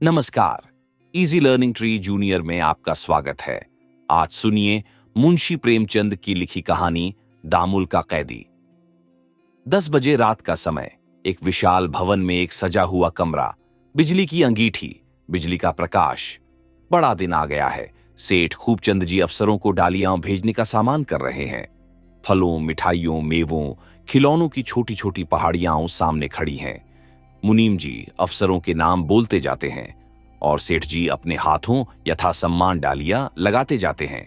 नमस्कार। Easy learning tree junior में आपका स्वागत है। आज सुनिए मुंशी प्रेमचंद की लिखी कहानी दामुल का कैदी। 10 बजे रात का समय। एक विशाल भवन में एक सजा हुआ कमरा, बिजली की अंगीठी, बिजली का प्रकाश। बड़ा दिन आ गया है। सेठ खूबचंद जी अफसरों को डालियां भेजने का सामान कर रहे हैं। फलों, मिठाइयों, मेवों, खिलौनों की छोटी छोटी पहाड़ियां सामने खड़ी हैं। मुनीम जी अफसरों के नाम बोलते जाते हैं और सेठ जी अपने हाथों यथासम्मान डालियां लगाते जाते हैं।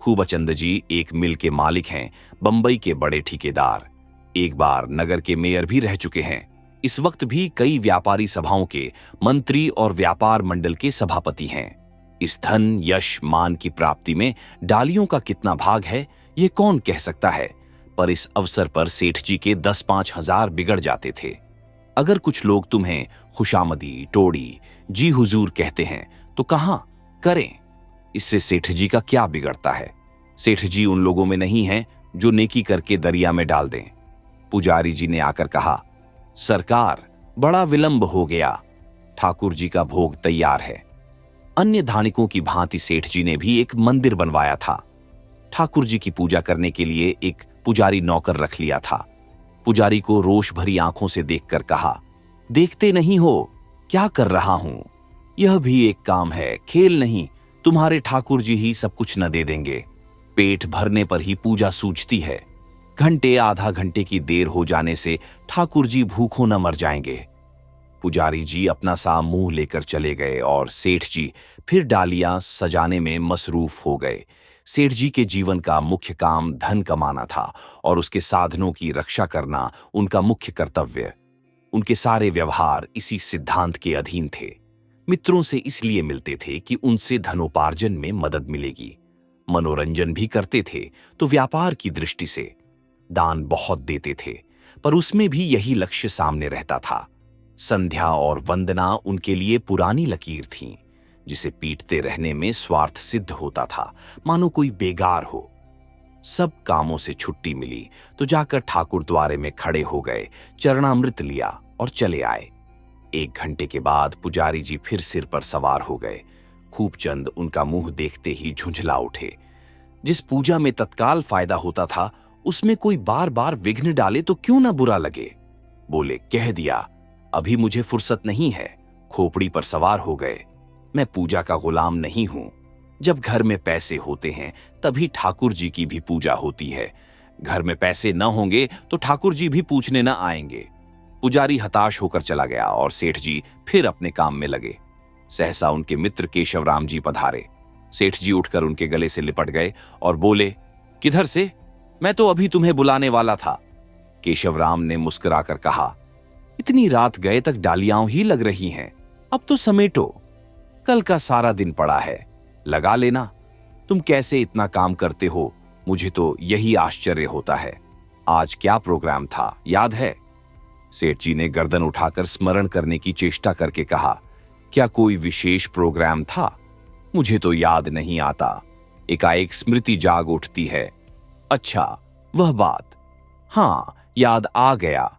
खूबचंद जी एक मिल के मालिक हैं, बंबई के बड़े ठेकेदार। एक बार नगर के मेयर भी रह चुके हैं। इस वक्त भी कई व्यापारी सभाओं के मंत्री और व्यापार मंडल के सभापति हैं। इस धन, यश, मान की प्राप्ति में डालियों का कितना भाग है ये कौन कह सकता है, पर इस अवसर पर सेठ जी के 10-5 हजार बिगड़ जाते थे। अगर कुछ लोग तुम्हें खुशामदी, टोड़ी, जी हुजूर कहते हैं तो कहां करें, इससे सेठ जी का क्या बिगड़ता है। सेठ जी उन लोगों में नहीं हैं जो नेकी करके दरिया में डाल दें। पुजारी जी ने आकर कहा, सरकार बड़ा विलंब हो गया, ठाकुर जी का भोग तैयार है। अन्य धानिकों की भांति सेठ जी ने भी एक मंदिर बनवाया था। ठाकुर जी की पूजा करने के लिए एक पुजारी नौकर रख लिया था। पुजारी को रोष भरी आंखों से देखकर कहा, देखते नहीं हो क्या कर रहा हूं? यह भी एक काम है, खेल नहीं। तुम्हारे ठाकुर जी ही सब कुछ न दे देंगे। पेट भरने पर ही पूजा सूझती है। घंटे आधा घंटे की देर हो जाने से ठाकुर जी भूखों न मर जाएंगे। पुजारी जी अपना सा मुंह लेकर चले गए और सेठ जी फिर डालियां सजाने में मसरूफ हो गए। सेठ जी के जीवन का मुख्य काम धन कमाना था और उसके साधनों की रक्षा करना उनका मुख्य कर्तव्य। उनके सारे व्यवहार इसी सिद्धांत के अधीन थे। मित्रों से इसलिए मिलते थे कि उनसे धनोपार्जन में मदद मिलेगी। मनोरंजन भी करते थे तो व्यापार की दृष्टि से। दान बहुत देते थे, पर उसमें भी यही लक्ष्य सामने रहता था। संध्या और वंदना उनके लिए पुरानी लकीर थीं, जिसे पीटते रहने में स्वार्थ सिद्ध होता था, मानो कोई बेगार हो। सब कामों से छुट्टी मिली तो जाकर ठाकुर द्वारे में खड़े हो गए, चरणामृत लिया और चले आए। 1 घंटे के बाद पुजारी जी फिर सिर पर सवार हो गए। खूबचंद उनका मुंह देखते ही झुंझला उठे। जिस पूजा में तत्काल फायदा होता था उसमें कोई बार बार विघ्न डाले तो क्यों ना बुरा लगे। बोले, कह दिया, अभी मुझे फुर्सत नहीं है। खोपड़ी पर सवार हो गए। मैं पूजा का गुलाम नहीं हूं। जब घर में पैसे होते हैं तभी ठाकुर जी की भी पूजा होती है। घर में पैसे न होंगे तो ठाकुर जी भी पूछने न आएंगे। पुजारी हताश होकर चला गया और सेठ जी फिर अपने काम में लगे। सहसा उनके मित्र केशवराम जी पधारे। सेठ जी उठकर उनके गले से लिपट गए और बोले, किधर से? मैं तो अभी तुम्हें बुलाने वाला था। केशवराम ने मुस्कुराकर कहा, इतनी रात गए तक डालियां ही लग रही हैं, अब तो समेटो। कल का सारा दिन पड़ा है, लगा लेना। तुम कैसे इतना काम करते हो, मुझे तो यही आश्चर्य होता है। आज क्या प्रोग्राम था, याद है? सेठ जी ने गर्दन उठाकर स्मरण करने की चेष्टा करके कहा, क्या कोई विशेष प्रोग्राम था? मुझे तो याद नहीं आता। एकाएक स्मृति जाग उठती है। अच्छा, वह बात, हाँ याद आ गया।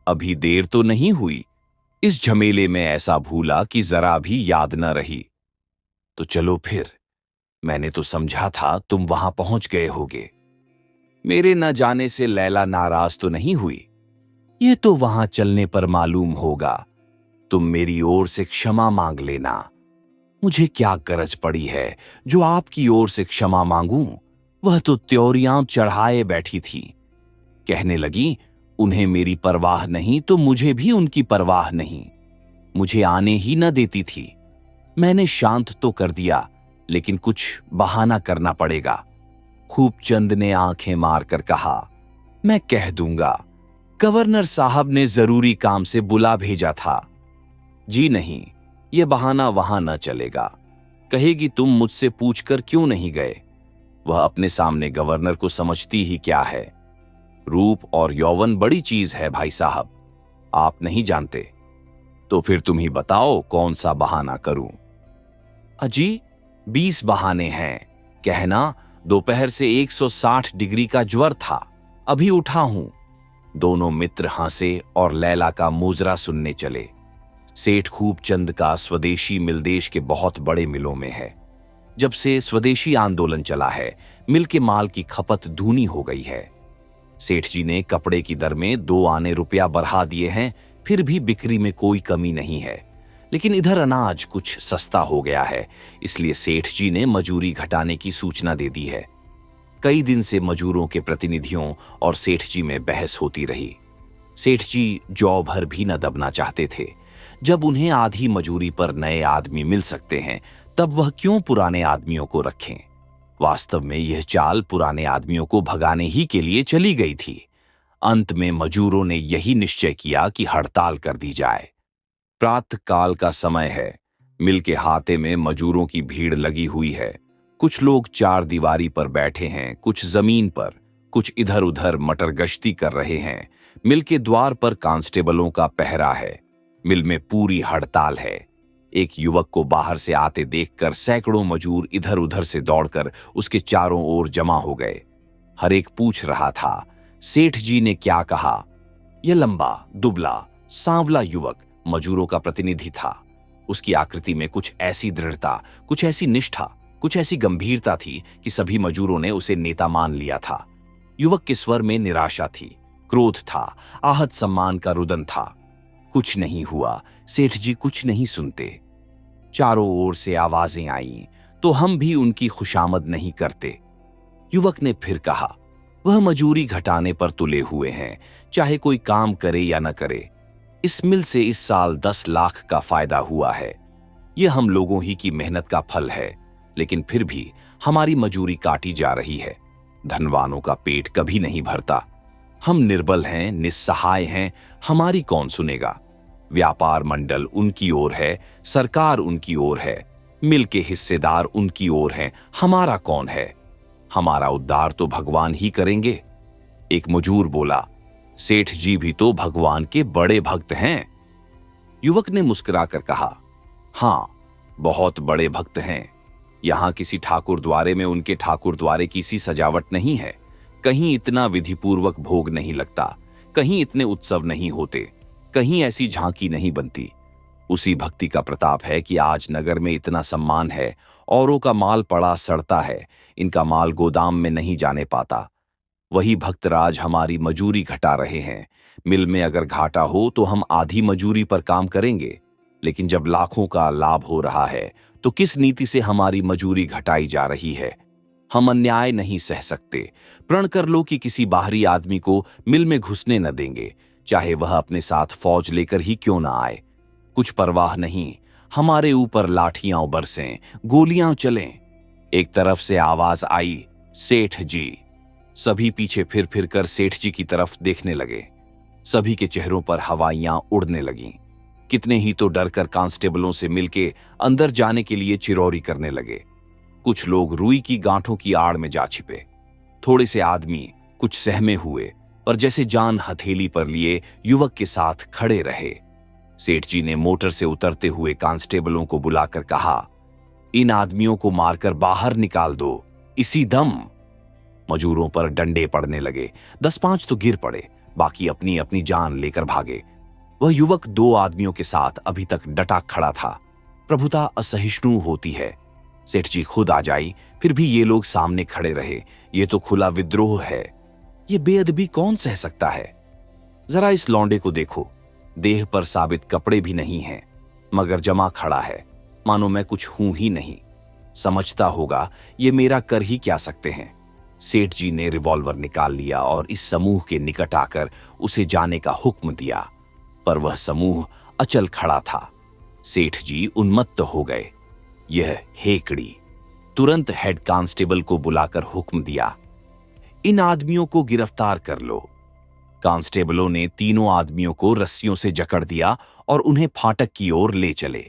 अभी देर तो नहीं हुई। इस झमेले में ऐसा भूला कि जरा भी याद न रही। तो चलो फिर, मैंने तो समझा था तुम वहां पहुंच गए होगे। मेरे न जाने से लैला नाराज तो नहीं हुई? ये तो वहां चलने पर मालूम होगा। तुम मेरी ओर से क्षमा मांग लेना। मुझे क्या गरज पड़ी है जो आपकी ओर से क्षमा मांगूं? वह तो त्योरियां चढ़ाए बैठी थी। कहने लगी, उन्हें मेरी परवाह नहीं तो मुझे भी उनकी परवाह नहीं। मुझे आने ही न देती थी। मैंने शांत तो कर दिया, लेकिन कुछ बहाना करना पड़ेगा। खूबचंद ने आंखें मारकर कहा, मैं कह दूंगा, गवर्नर साहब ने जरूरी काम से बुला भेजा था। जी नहीं, यह बहाना वहां न चलेगा। कहेगी तुम मुझसे पूछकर क्यों नहीं गए। वह अपने सामने गवर्नर को समझती ही क्या है। रूप और यौवन बड़ी चीज है भाई साहब, आप नहीं जानते। तो फिर तुम ही बताओ कौन सा बहाना करूं। अजी 20 बहाने हैं। कहना, दोपहर से 160 डिग्री का ज्वर था, अभी उठा हूं। दोनों मित्र हंसे और लैला का मुजरा सुनने चले। सेठ खूबचंद का स्वदेशी मिल देश के बहुत बड़े मिलों में है। जब से स्वदेशी आंदोलन चला है, मिल के माल की खपत दूनी हो गई है। सेठ जी ने कपड़े की दर में 2 आने रुपया बढ़ा दिए हैं, फिर भी बिक्री में कोई कमी नहीं है। लेकिन इधर अनाज कुछ सस्ता हो गया है, इसलिए सेठ जी ने मजूरी घटाने की सूचना दे दी है। कई दिन से मजूरों के प्रतिनिधियों और सेठ जी में बहस होती रही। सेठ जी जौ भर भी न दबना चाहते थे। जब उन्हें आधी मजूरी पर नए आदमी मिल सकते हैं, तब वह क्यों पुराने आदमियों को रखें? वास्तव में यह चाल पुराने आदमियों को भगाने ही के लिए चली गई थी। अंत में मजूरों ने यही निश्चय किया कि हड़ताल कर दी जाए। प्रातःकाल का समय है। मिल के हाथे में मजूरों की भीड़ लगी हुई है। कुछ लोग चार दीवारी पर बैठे हैं, कुछ जमीन पर, कुछ इधर उधर मटर गश्ती कर रहे हैं। मिल के द्वार पर कांस्टेबलों का पहरा है। मिल में पूरी हड़ताल है। एक युवक को बाहर से आते देखकर सैकड़ों मजूर इधर उधर से दौड़कर उसके चारों ओर जमा हो गए। हर एक पूछ रहा था, सेठ जी ने क्या कहा? यह लंबा, दुबला, सांवला युवक मजूरों का प्रतिनिधि था। उसकी आकृति में कुछ ऐसी दृढ़ता, कुछ ऐसी निष्ठा, कुछ ऐसी गंभीरता थी कि सभी मजूरों ने उसे नेता मान लिया था। युवक के स्वर में निराशा थी, क्रोध था, आहत सम्मान का रुदन था। कुछ नहीं हुआ, सेठ जी कुछ नहीं सुनते। चारों ओर से आवाजें आईं, तो हम भी उनकी खुशामद नहीं करते। युवक ने फिर कहा, वह मजूरी घटाने पर तुले हुए हैं, चाहे कोई काम करे या न करे। इस मिल से इस साल 10 लाख का फायदा हुआ है। यह हम लोगों ही की मेहनत का फल है, लेकिन फिर भी हमारी मजूरी काटी जा रही है। धनवानों का पेट कभी नहीं भरता। हम निर्बल हैं, निस्सहाय हैं, हमारी कौन सुनेगा? व्यापार मंडल उनकी ओर है, सरकार उनकी ओर है, मिल के हिस्सेदार उनकी ओर हैं, हमारा कौन है? हमारा उद्धार तो भगवान ही करेंगे। एक मजूर बोला, सेठ जी भी तो भगवान के बड़े भक्त हैं। युवक ने मुस्कुराकर कहा, हां, बहुत बड़े भक्त हैं। यहां किसी ठाकुर द्वारे में उनके ठाकुर द्वारे की सी सजावट नहीं है। कहीं इतना विधिपूर्वक भोग नहीं लगता, कहीं इतने उत्सव नहीं होते, कहीं ऐसी झांकी नहीं बनती। उसी भक्ति का प्रताप है कि आज नगर में इतना सम्मान है। औरों का माल पड़ा सड़ता है, इनका माल गोदाम में नहीं जाने पाता। वही भक्तराज हमारी मजूरी घटा रहे हैं। मिल में अगर घाटा हो तो हम आधी मजूरी पर काम करेंगे, लेकिन जब लाखों का लाभ हो रहा है तो किस नीति से हमारी मजूरी घटाई जा रही है? हम अन्याय नहीं सह सकते। प्रण कर लो कि किसी बाहरी आदमी को मिल में घुसने न देंगे, चाहे वह अपने साथ फौज लेकर ही क्यों ना आए। कुछ परवाह नहीं, हमारे ऊपर लाठियां बरसें, गोलियां चलें। एक तरफ से आवाज आई, सेठ जी। सभी पीछे फिर कर सेठ जी की तरफ देखने लगे। सभी के चेहरों पर हवाइयां उड़ने लगीं। कितने ही तो डरकर कांस्टेबलों से मिलके अंदर जाने के लिए चिरौरी करने लगे। कुछ लोग रुई की गांठों की आड़ में जा छिपे। थोड़े से आदमी कुछ सहमे हुए, पर जैसे जान हथेली पर लिए युवक के साथ खड़े रहे। सेठ जी ने मोटर से उतरते हुए कांस्टेबलों को बुलाकर कहा, इन आदमियों को मारकर बाहर निकाल दो, इसी दम। मजूरों पर डंडे पड़ने लगे। 10-5 तो गिर पड़े, बाकी अपनी अपनी जान लेकर भागे। वह युवक 2 आदमियों के साथ अभी तक डटा खड़ा था। प्रभुता असहिष्णु होती है। सेठ जी खुद आ जाई, फिर भी ये लोग सामने खड़े रहे। ये तो खुला विद्रोह है। ये बेअदबी कौन सह सकता है? जरा इस लौंडे को देखो, देह पर साबित कपड़े भी नहीं हैं, मगर जमा खड़ा है, मानो मैं कुछ हूं ही नहीं। समझता होगा ये मेरा कर ही क्या सकते हैं। सेठ जी ने रिवॉल्वर निकाल लिया और इस समूह के निकट आकर उसे जाने का हुक्म दिया, पर वह समूह अचल खड़ा था। सेठ जी उन्मत्त हो गए। यह हेकड़ी। तुरंत हेड कांस्टेबल को बुलाकर हुक्म दिया, इन आदमियों को गिरफ्तार कर लो। कांस्टेबलों ने तीनों आदमियों को रस्सियों से जकड़ दिया और उन्हें फाटक की ओर ले चले।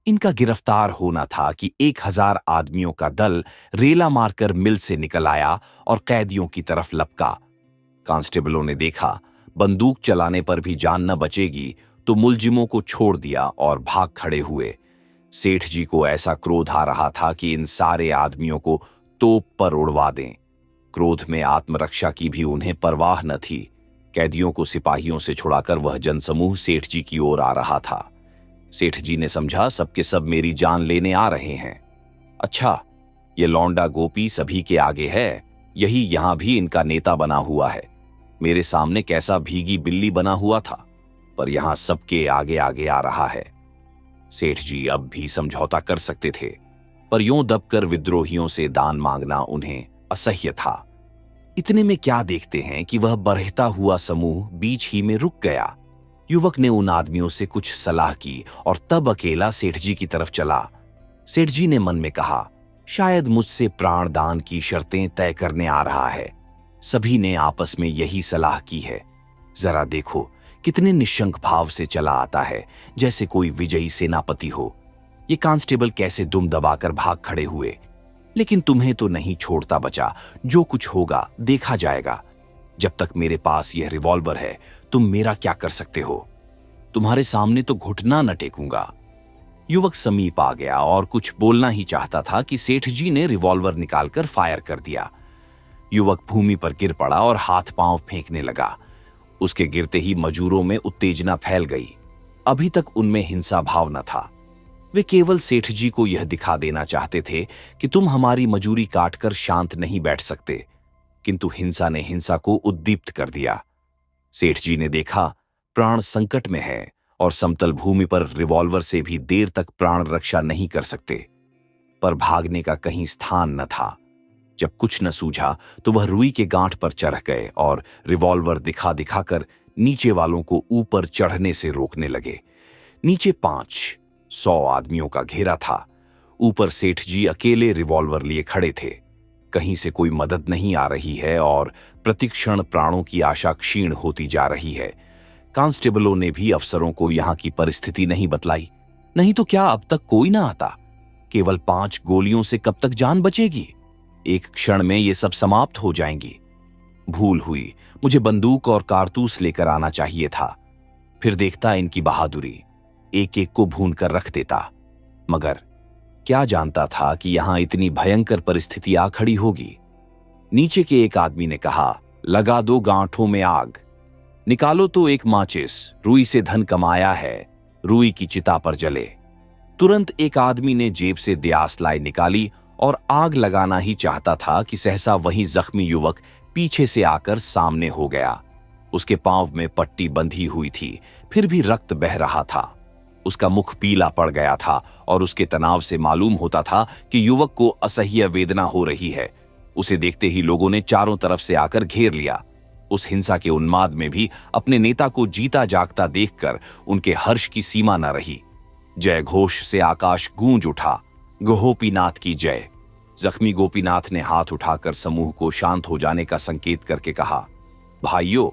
इनका गिरफ्तार होना था कि 1000 आदमियों का दल रेला मारकर मिल से निकल आया और कैदियों की तरफ लपका। कांस्टेबलों ने देखा बंदूक चलाने पर भी जान न बचेगी, तो मुलजिमों को छोड़ दिया और भाग खड़े हुए। सेठ जी को ऐसा क्रोध आ रहा था कि इन सारे आदमियों को तोप पर उड़वा दें। क्रोध में आत्मरक्षा की भी उन्हें परवाह न थी। कैदियों को सिपाहियों से छुड़ाकर वह जनसमूह सेठ जी की ओर आ रहा था। सेठ जी ने समझा सबके सब मेरी जान लेने आ रहे हैं। अच्छा, ये लौंडा गोपी सभी के आगे है, यही यहां भी इनका नेता बना हुआ है। मेरे सामने कैसा भीगी बिल्ली बना हुआ था, पर यहां सबके आगे आगे आ रहा है। सेठ जी अब भी समझौता कर सकते थे, पर यूं दबकर विद्रोहियों से दान मांगना उन्हें असह्य था। इतने में क्या देखते हैं कि वह बढ़ता हुआ समूह बीच ही में रुक गया। युवक ने उन आदमियों से कुछ सलाह की और तब अकेला सेठ जी की तरफ चला। सेठ जी ने मन में कहा, शायद मुझसे प्राण दान की शर्तें तय करने आ रहा है। सभी ने आपस में यही सलाह की है। जरा देखो कितने निशंक भाव से चला आता है, जैसे कोई विजयी सेनापति हो। ये कांस्टेबल कैसे दुम दबाकर भाग खड़े हुए। लेकिन तुम्हें तो नहीं छोड़ता बचा, जो कुछ होगा देखा जाएगा। जब तक मेरे पास यह रिवॉल्वर है, तुम मेरा क्या कर सकते हो? तुम्हारे सामने तो घुटना न टेकूंगा। युवक समीप आ गया और कुछ बोलना ही चाहता था कि सेठ जी ने रिवॉल्वर निकालकर फायर कर दिया। युवक भूमि पर गिर पड़ा और हाथ पांव फेंकने लगा। उसके गिरते ही मजूरों में उत्तेजना फैल गई। अभी तक उनमें हिंसा भाव न था। वे केवल सेठ जी को यह दिखा देना चाहते थे कि तुम हमारी मजूरी काटकर शांत नहीं बैठ सकते। किंतु हिंसा ने हिंसा को उद्दीप्त कर दिया। सेठ जी ने देखा प्राण संकट में है और समतल भूमि पर रिवॉल्वर से भी देर तक प्राण रक्षा नहीं कर सकते। पर भागने का कहीं स्थान न था। जब कुछ न सूझा तो वह रुई के गांठ पर चढ़ गए और रिवॉल्वर दिखा दिखाकर नीचे वालों को ऊपर चढ़ने से रोकने लगे। नीचे 500 आदमियों का घेरा था। ऊपर सेठ जी अकेले रिवॉल्वर लिए खड़े थे। कहीं से कोई मदद नहीं आ रही है और प्रतिक्षण प्राणों की आशा क्षीण होती जा रही है। कांस्टेबलों ने भी अफसरों को यहां की परिस्थिति नहीं बतलाई। नहीं तो क्या अब तक कोई ना आता? केवल 5 गोलियों से कब तक जान बचेगी? एक क्षण में ये सब समाप्त हो जाएंगी। भूल हुई, मुझे बंदूक और कारतूस लेकर आना चाहिए था। फिर देखता इनकी बहादुरी, एक एक को भून कर रख देता। मगर क्या जानता था कि यहां इतनी भयंकर परिस्थिति आ खड़ी होगी। नीचे के एक आदमी ने कहा, लगा दो गांठों में आग, निकालो तो एक माचिस, रुई से धन कमाया है, रुई की चिता पर जले। तुरंत एक आदमी ने जेब से दियासलाई निकाली और आग लगाना ही चाहता था कि सहसा वही जख्मी युवक पीछे से आकर सामने हो गया। उसके पांव में पट्टी बंधी हुई थी, फिर भी रक्त बह रहा था। उसका मुख पीला पड़ गया था और उसके तनाव से मालूम होता था कि युवक को असह्य वेदना हो रही है। उसे देखते ही लोगों ने चारों तरफ से आकर घेर लिया। उस हिंसा के उन्माद में भी अपने नेता को जीता जागता देखकर उनके हर्ष की सीमा न रही। जय घोष से आकाश गूंज उठा, गोपीनाथ की जय। जख्मी गोपीनाथ ने हाथ उठाकर समूह को शांत हो जाने का संकेत करके कहा, भाइयों,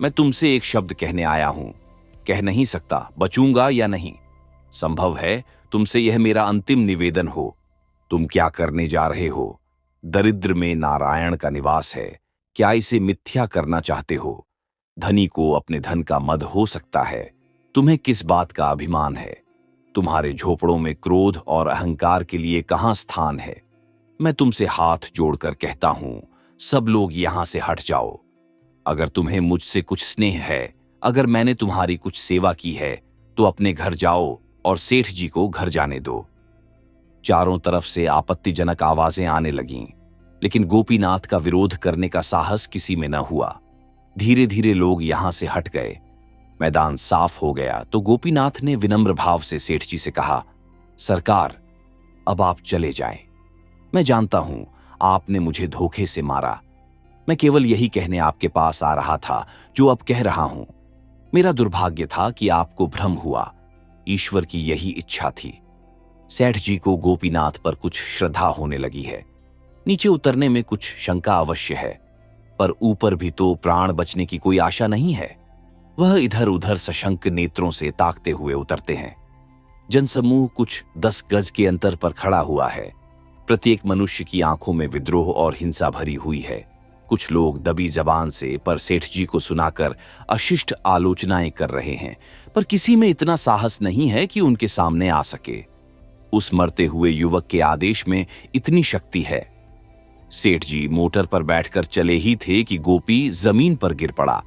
मैं तुमसे एक शब्द कहने आया हूं। कह नहीं सकता बचूंगा या नहीं। संभव है तुमसे यह मेरा अंतिम निवेदन हो। तुम क्या करने जा रहे हो? दरिद्र में नारायण का निवास है। क्या इसे मिथ्या करना चाहते हो? धनी को अपने धन का मद हो सकता है। तुम्हें किस बात का अभिमान है? तुम्हारे झोपड़ों में क्रोध और अहंकार के लिए कहां स्थान है? मैं तुमसे हाथ जोड़कर कहता हूं, सब लोग यहां से हट जाओ। अगर तुम्हें मुझसे कुछ स्नेह है, अगर मैंने तुम्हारी कुछ सेवा की है, तो अपने घर जाओ और सेठ जी को घर जाने दो। चारों तरफ से आपत्तिजनक आवाजें आने लगीं, लेकिन गोपीनाथ का विरोध करने का साहस किसी में न हुआ। धीरे धीरे लोग यहां से हट गए। मैदान साफ हो गया तो गोपीनाथ ने विनम्र भाव से सेठ जी से कहा, सरकार, अब आप चले जाएं। मैं जानता हूं आपने मुझे धोखे से मारा। मैं केवल यही कहने आपके पास आ रहा था जो अब कह रहा हूं। मेरा दुर्भाग्य था कि आपको भ्रम हुआ। ईश्वर की यही इच्छा थी। सेठ जी को गोपीनाथ पर कुछ श्रद्धा होने लगी है। नीचे उतरने में कुछ शंका अवश्य है, पर ऊपर भी तो प्राण बचने की कोई आशा नहीं है। वह इधर उधर सशंक नेत्रों से ताकते हुए उतरते हैं। जनसमूह कुछ 10 गज के अंतर पर खड़ा हुआ है। प्रत्येक मनुष्य की आंखों में विद्रोह और हिंसा भरी हुई है। कुछ लोग दबी जबान से पर सेठ जी को सुनाकर अशिष्ट आलोचनाएं कर रहे हैं, पर किसी में इतना साहस नहीं है कि उनके सामने आ सके। उस मरते हुए युवक के आदेश में इतनी शक्ति है। सेठ जी मोटर पर बैठकर चले ही थे कि गोपी जमीन पर गिर पड़ा।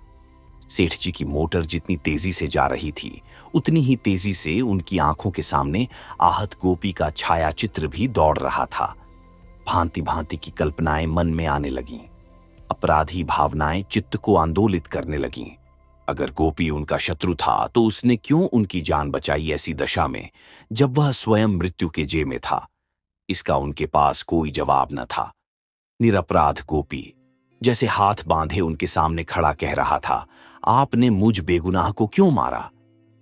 सेठ जी की मोटर जितनी तेजी से जा रही थी, उतनी ही तेजी से उनकी आंखों के सामने आहत गोपी का छाया चित्र भी दौड़ रहा था। भांति भांति की कल्पनाएं मन में आने लगीं। अपराधी भावनाएं चित्त को आंदोलित करने लगीं। अगर गोपी उनका शत्रु था तो उसने क्यों उनकी जान बचाई ऐसी दशा में, जब वह स्वयं मृत्यु के जे में था? इसका उनके पास कोई जवाब न था। निरपराध गोपी जैसे हाथ बांधे उनके सामने खड़ा कह रहा था, आपने मुझ बेगुनाह को क्यों मारा?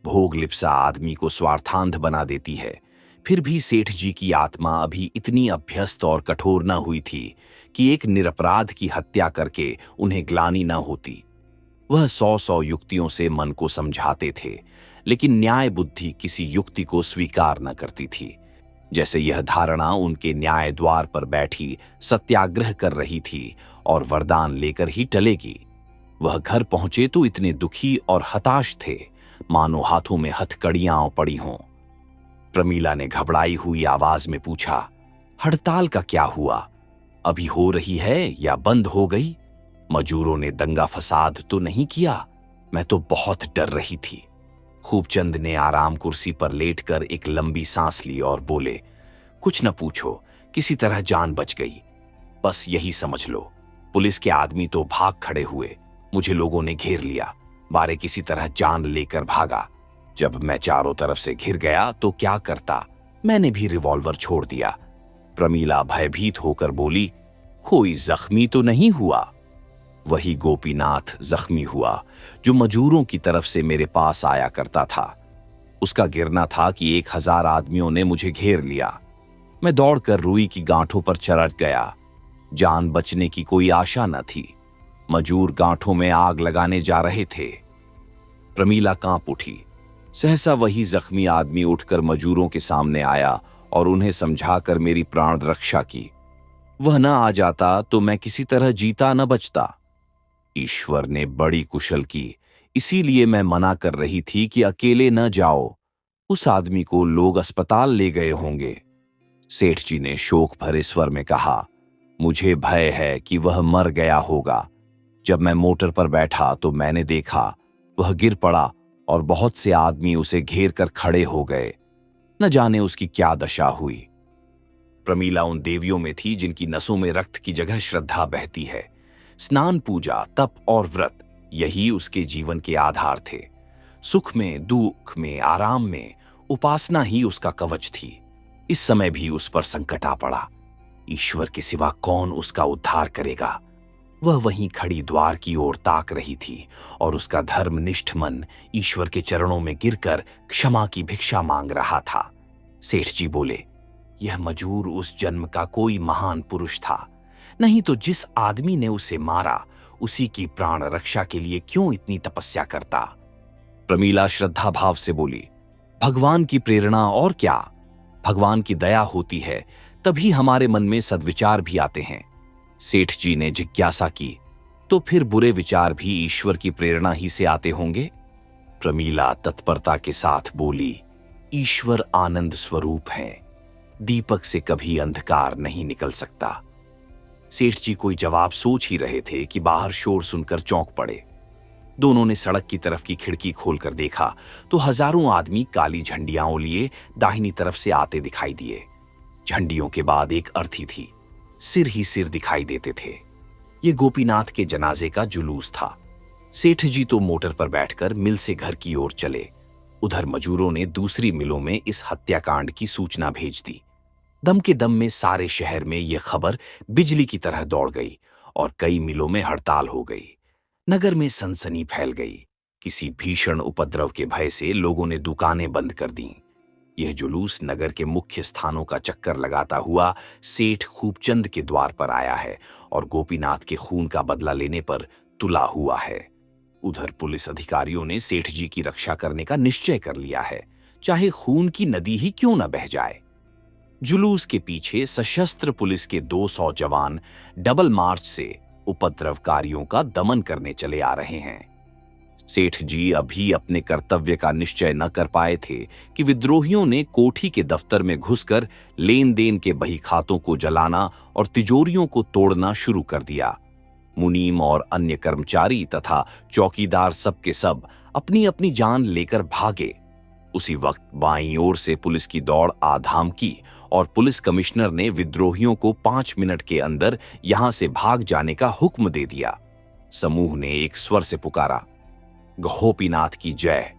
भोग लिप्सा आदमी को स्वार्थांध बना देती है। फिर भी सेठ जी की आत्मा अभी इतनी अभ्यस्त और कठोर न हुई थी कि एक निरपराध की हत्या करके उन्हें ग्लानि न होती। वह 100-100 युक्तियों से मन को समझाते थे, लेकिन न्याय बुद्धि किसी युक्ति को स्वीकार न करती थी। जैसे यह धारणा उनके न्याय द्वार पर बैठी सत्याग्रह कर रही थी और वरदान लेकर ही टलेगी। वह घर पहुंचे तो इतने दुखी और हताश थे, मानो हाथों में हथकड़ियां पड़ी हों। प्रमीला ने घबराई हुई आवाज में पूछा, हड़ताल का क्या हुआ? अभी हो रही है या बंद हो गई? मजूरों ने दंगा फसाद तो नहीं किया? मैं तो बहुत डर रही थी। खूबचंद ने आराम कुर्सी पर लेटकर एक लंबी सांस ली और बोले, कुछ न पूछो, किसी तरह जान बच गई। बस यही समझ लो, पुलिस के आदमी तो भाग खड़े हुए, मुझे लोगों ने घेर लिया, बारे किसी तरह जान लेकर भागा। जब मैं चारों तरफ से घिर गया तो क्या करता, मैंने भी रिवॉल्वर छोड़ दिया। प्रमीला भयभीत होकर बोली, कोई जख्मी तो नहीं हुआ? वही गोपीनाथ जख्मी हुआ जो मजूरों की तरफ से मेरे पास आया करता था। उसका गिरना था कि 1000 आदमियों ने मुझे घेर लिया। मैं दौड़कर रुई की गांठों पर चढ़ गया। जान बचने की कोई आशा न थी। मजूर गांठों में आग लगाने जा रहे थे। प्रमीला कांप उठी। सहसा वही जख्मी आदमी उठकर मजूरों के सामने आया और उन्हें समझाकर मेरी प्राण रक्षा की। वह न आ जाता तो मैं किसी तरह जीता न बचता। ईश्वर ने बड़ी कुशल की, इसीलिए मैं मना कर रही थी कि अकेले न जाओ। उस आदमी को लोग अस्पताल ले गए होंगे। सेठ जी ने शोक भरे स्वर में कहा, मुझे भय है कि वह मर गया होगा। जब मैं मोटर पर बैठा तो मैंने देखा वह गिर पड़ा और बहुत से आदमी उसे घेर कर खड़े हो गए। न जाने उसकी क्या दशा हुई। प्रमीला उन देवियों में थी जिनकी नसों में रक्त की जगह श्रद्धा बहती है। स्नान, पूजा, तप और व्रत, यही उसके जीवन के आधार थे। सुख में, दुख में, आराम में उपासना ही उसका कवच थी। इस समय भी उस पर संकट आ पड़ा। ईश्वर के सिवा कौन उसका उद्धार करेगा? वह वहीं खड़ी द्वार की ओर ताक रही थी और उसका धर्मनिष्ठ मन ईश्वर के चरणों में गिरकर क्षमा की भिक्षा मांग रहा था। सेठ जी बोले, यह मजूर उस जन्म का कोई महान पुरुष था, नहीं तो जिस आदमी ने उसे मारा उसी की प्राण रक्षा के लिए क्यों इतनी तपस्या करता? प्रमीला श्रद्धा भाव से बोली, भगवान की प्रेरणा और क्या? भगवान की दया होती है तभी हमारे मन में सद्विचार भी आते हैं। सेठ जी ने जिज्ञासा की, तो फिर बुरे विचार भी ईश्वर की प्रेरणा ही से आते होंगे? प्रमीला तत्परता के साथ बोली, ईश्वर आनंद स्वरूप है, दीपक से कभी अंधकार नहीं निकल सकता। सेठ जी कोई जवाब सोच ही रहे थे कि बाहर शोर सुनकर चौंक पड़े। दोनों ने सड़क की तरफ की खिड़की खोलकर देखा तो हजारों आदमी काली झंडियां लिए दाहिनी तरफ से आते दिखाई दिए। झंडियों के बाद एक अर्थी थी, सिर ही सिर दिखाई देते थे। ये गोपीनाथ के जनाजे का जुलूस था। सेठ जी तो मोटर पर बैठकर मिल से घर की ओर चले। उधर मजूरों ने दूसरी मिलों में इस हत्याकांड की सूचना भेज दी। दम के दम में सारे शहर में यह खबर बिजली की तरह दौड़ गई और कई मिलों में हड़ताल हो गई। नगर में सनसनी फैल गई। किसी भीषण उपद्रव के भय से लोगों ने दुकानें बंद कर दीं। यह जुलूस नगर के मुख्य स्थानों का चक्कर लगाता हुआ सेठ खूबचंद के द्वार पर आया है और गोपीनाथ के खून का बदला लेने पर तुला हुआ है। उधर पुलिस अधिकारियों ने सेठ जी की रक्षा करने का निश्चय कर लिया है, चाहे खून की नदी ही क्यों न बह जाए। जुलूस के पीछे सशस्त्र पुलिस के 200 जवान डबल मार्च से उपद्रवकारियों का दमन करने चले आ रहे हैं। सेठ जी अभी अपने कर्तव्य का निश्चय न कर पाए थे कि विद्रोहियों ने कोठी के दफ्तर में घुसकर लेन देन के बही खातों को जलाना और तिजोरियों को तोड़ना शुरू कर दिया। मुनीम और अन्य कर्मचारी तथा चौकीदार सब के सब अपनी अपनी जान लेकर भागे। उसी वक्त बाईं ओर से पुलिस की दौड़ आधाम की और पुलिस कमिश्नर ने विद्रोहियों को 5 मिनट के अंदर यहां से भाग जाने का हुक्म दे दिया। समूह ने एक स्वर से पुकारा, गोपीनाथ की जय।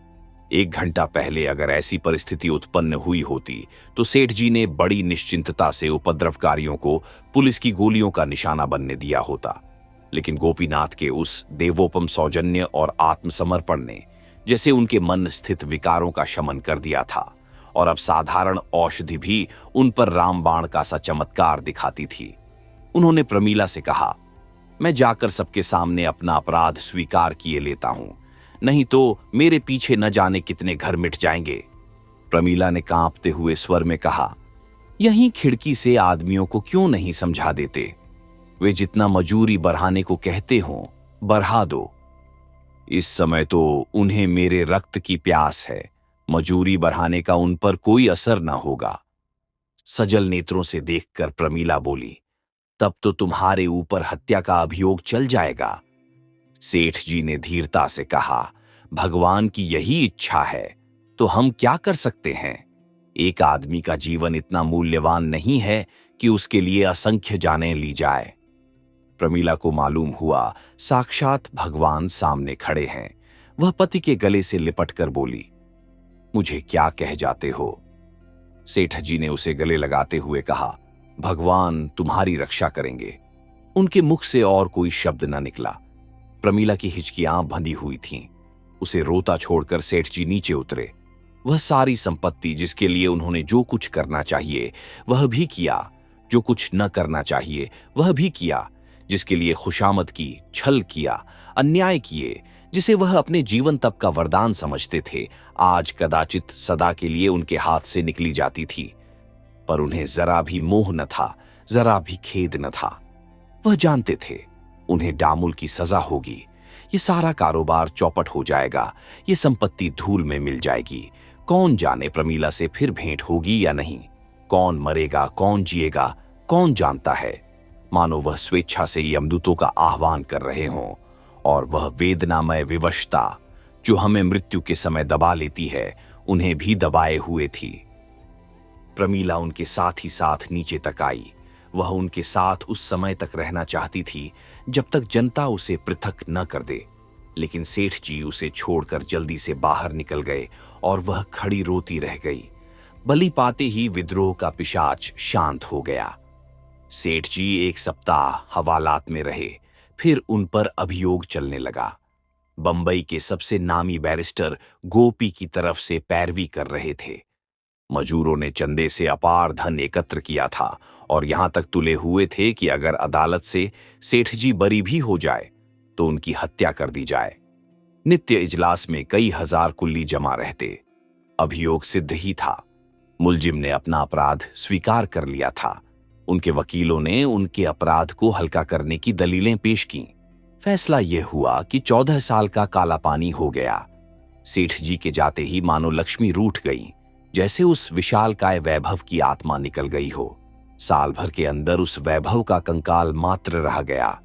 1 घंटा पहले अगर ऐसी परिस्थिति उत्पन्न हुई होती तो सेठ जी ने बड़ी निश्चिंतता से उपद्रवकारियों को पुलिस की गोलियों का निशाना बनने दिया होता, लेकिन गोपीनाथ के उस देवोपम सौजन्य और आत्मसमर्पण ने जैसे उनके मन स्थित विकारों का शमन कर दिया था और अब साधारण औषधि भी उन पर रामबाण का सा चमत्कार दिखाती थी। उन्होंने प्रमीला से कहा, मैं जाकर सबके सामने अपना अपराध स्वीकार किए लेता हूं, नहीं तो मेरे पीछे न जाने कितने घर मिट जाएंगे। प्रमीला ने कांपते हुए स्वर में कहा, यहीं खिड़की से आदमियों को क्यों नहीं समझा देते? वे जितना मजूरी बढ़ाने को कहते हों बढ़ा दो। इस समय तो उन्हें मेरे रक्त की प्यास है, मजूरी बढ़ाने का उन पर कोई असर न होगा। सजल नेत्रों से देखकर प्रमीला बोली, तब तो तुम्हारे ऊपर हत्या का अभियोग चल जाएगा। सेठ जी ने धीरता से कहा, भगवान की यही इच्छा है तो हम क्या कर सकते हैं? एक आदमी का जीवन इतना मूल्यवान नहीं है कि उसके लिए असंख्य जानें ली जाए। प्रमीला को मालूम हुआ साक्षात भगवान सामने खड़े हैं। वह पति के गले से लिपटकर बोली, मुझे क्या कह जाते हो? सेठ जी ने उसे गले लगाते हुए कहा, भगवान तुम्हारी रक्षा करेंगे। उनके मुख से और कोई शब्द न निकला। प्रमीला की हिचकियां बंधी हुई थीं। उसे रोता छोड़कर सेठ जी नीचे उतरे। वह सारी संपत्ति जिसके लिए उन्होंने जो कुछ करना चाहिए वह भी किया, जो कुछ न करना चाहिए वह भी किया, जिसके लिए खुशामद की, छल किया, अन्याय किए, जिसे वह अपने जीवन तक का वरदान समझते थे, आज कदाचित सदा के लिए उनके हाथ से निकली जाती थी। पर उन्हें जरा भी मोह न था, जरा भी खेद न था। वह जानते थे उन्हें डामुल की सजा होगी। ये सारा कारोबार चौपट हो जाएगा, ये संपत्ति धूल में मिल जाएगी। कौन जाने प्रमीला से फिर भेंट होगी या नहीं? कौन मरेगा, कौन जिएगा, कौन जानता है? मानो वह स्वेच्छा से यमदूतों का आह्वान कर रहे हों, और वह वेदनामय विवशता जो हमें मृत्यु के समय दबा लेती है, उन्हें भी दबाए हुए थी। प्रमीला उनके साथ ही साथ नीचे तक आई। वह उनके साथ उस समय तक रहना चाहती थी जब तक जनता उसे पृथक न कर दे, लेकिन सेठ जी उसे छोड़कर जल्दी से बाहर निकल गए और वह खड़ी रोती रह गई। बलि पाते ही विद्रोह का पिशाच शांत हो गया। सेठ जी 1 सप्ताह हवालात में रहे, फिर उन पर अभियोग चलने लगा। बंबई के सबसे नामी बैरिस्टर गोपी की तरफ से पैरवी कर रहे थे। मजूरों ने चंदे से अपार धन एकत्र किया था और यहां तक तुले हुए थे कि अगर अदालत से सेठ जी बरी भी हो जाए तो उनकी हत्या कर दी जाए। नित्य इजलास में कई हजार कुल्ली जमा रहते। अभियोग सिद्ध ही था। मुलजिम ने अपना अपराध स्वीकार कर लिया था। उनके वकीलों ने उनके अपराध को हल्का करने की दलीलें पेश की। फैसला यह हुआ कि 14 साल का काला पानी हो गया। सेठ जी के जाते ही मानो लक्ष्मी रूठ गई, जैसे उस विशालकाय वैभव की आत्मा निकल गई हो। साल भर के अंदर उस वैभव का कंकाल मात्र रह गया।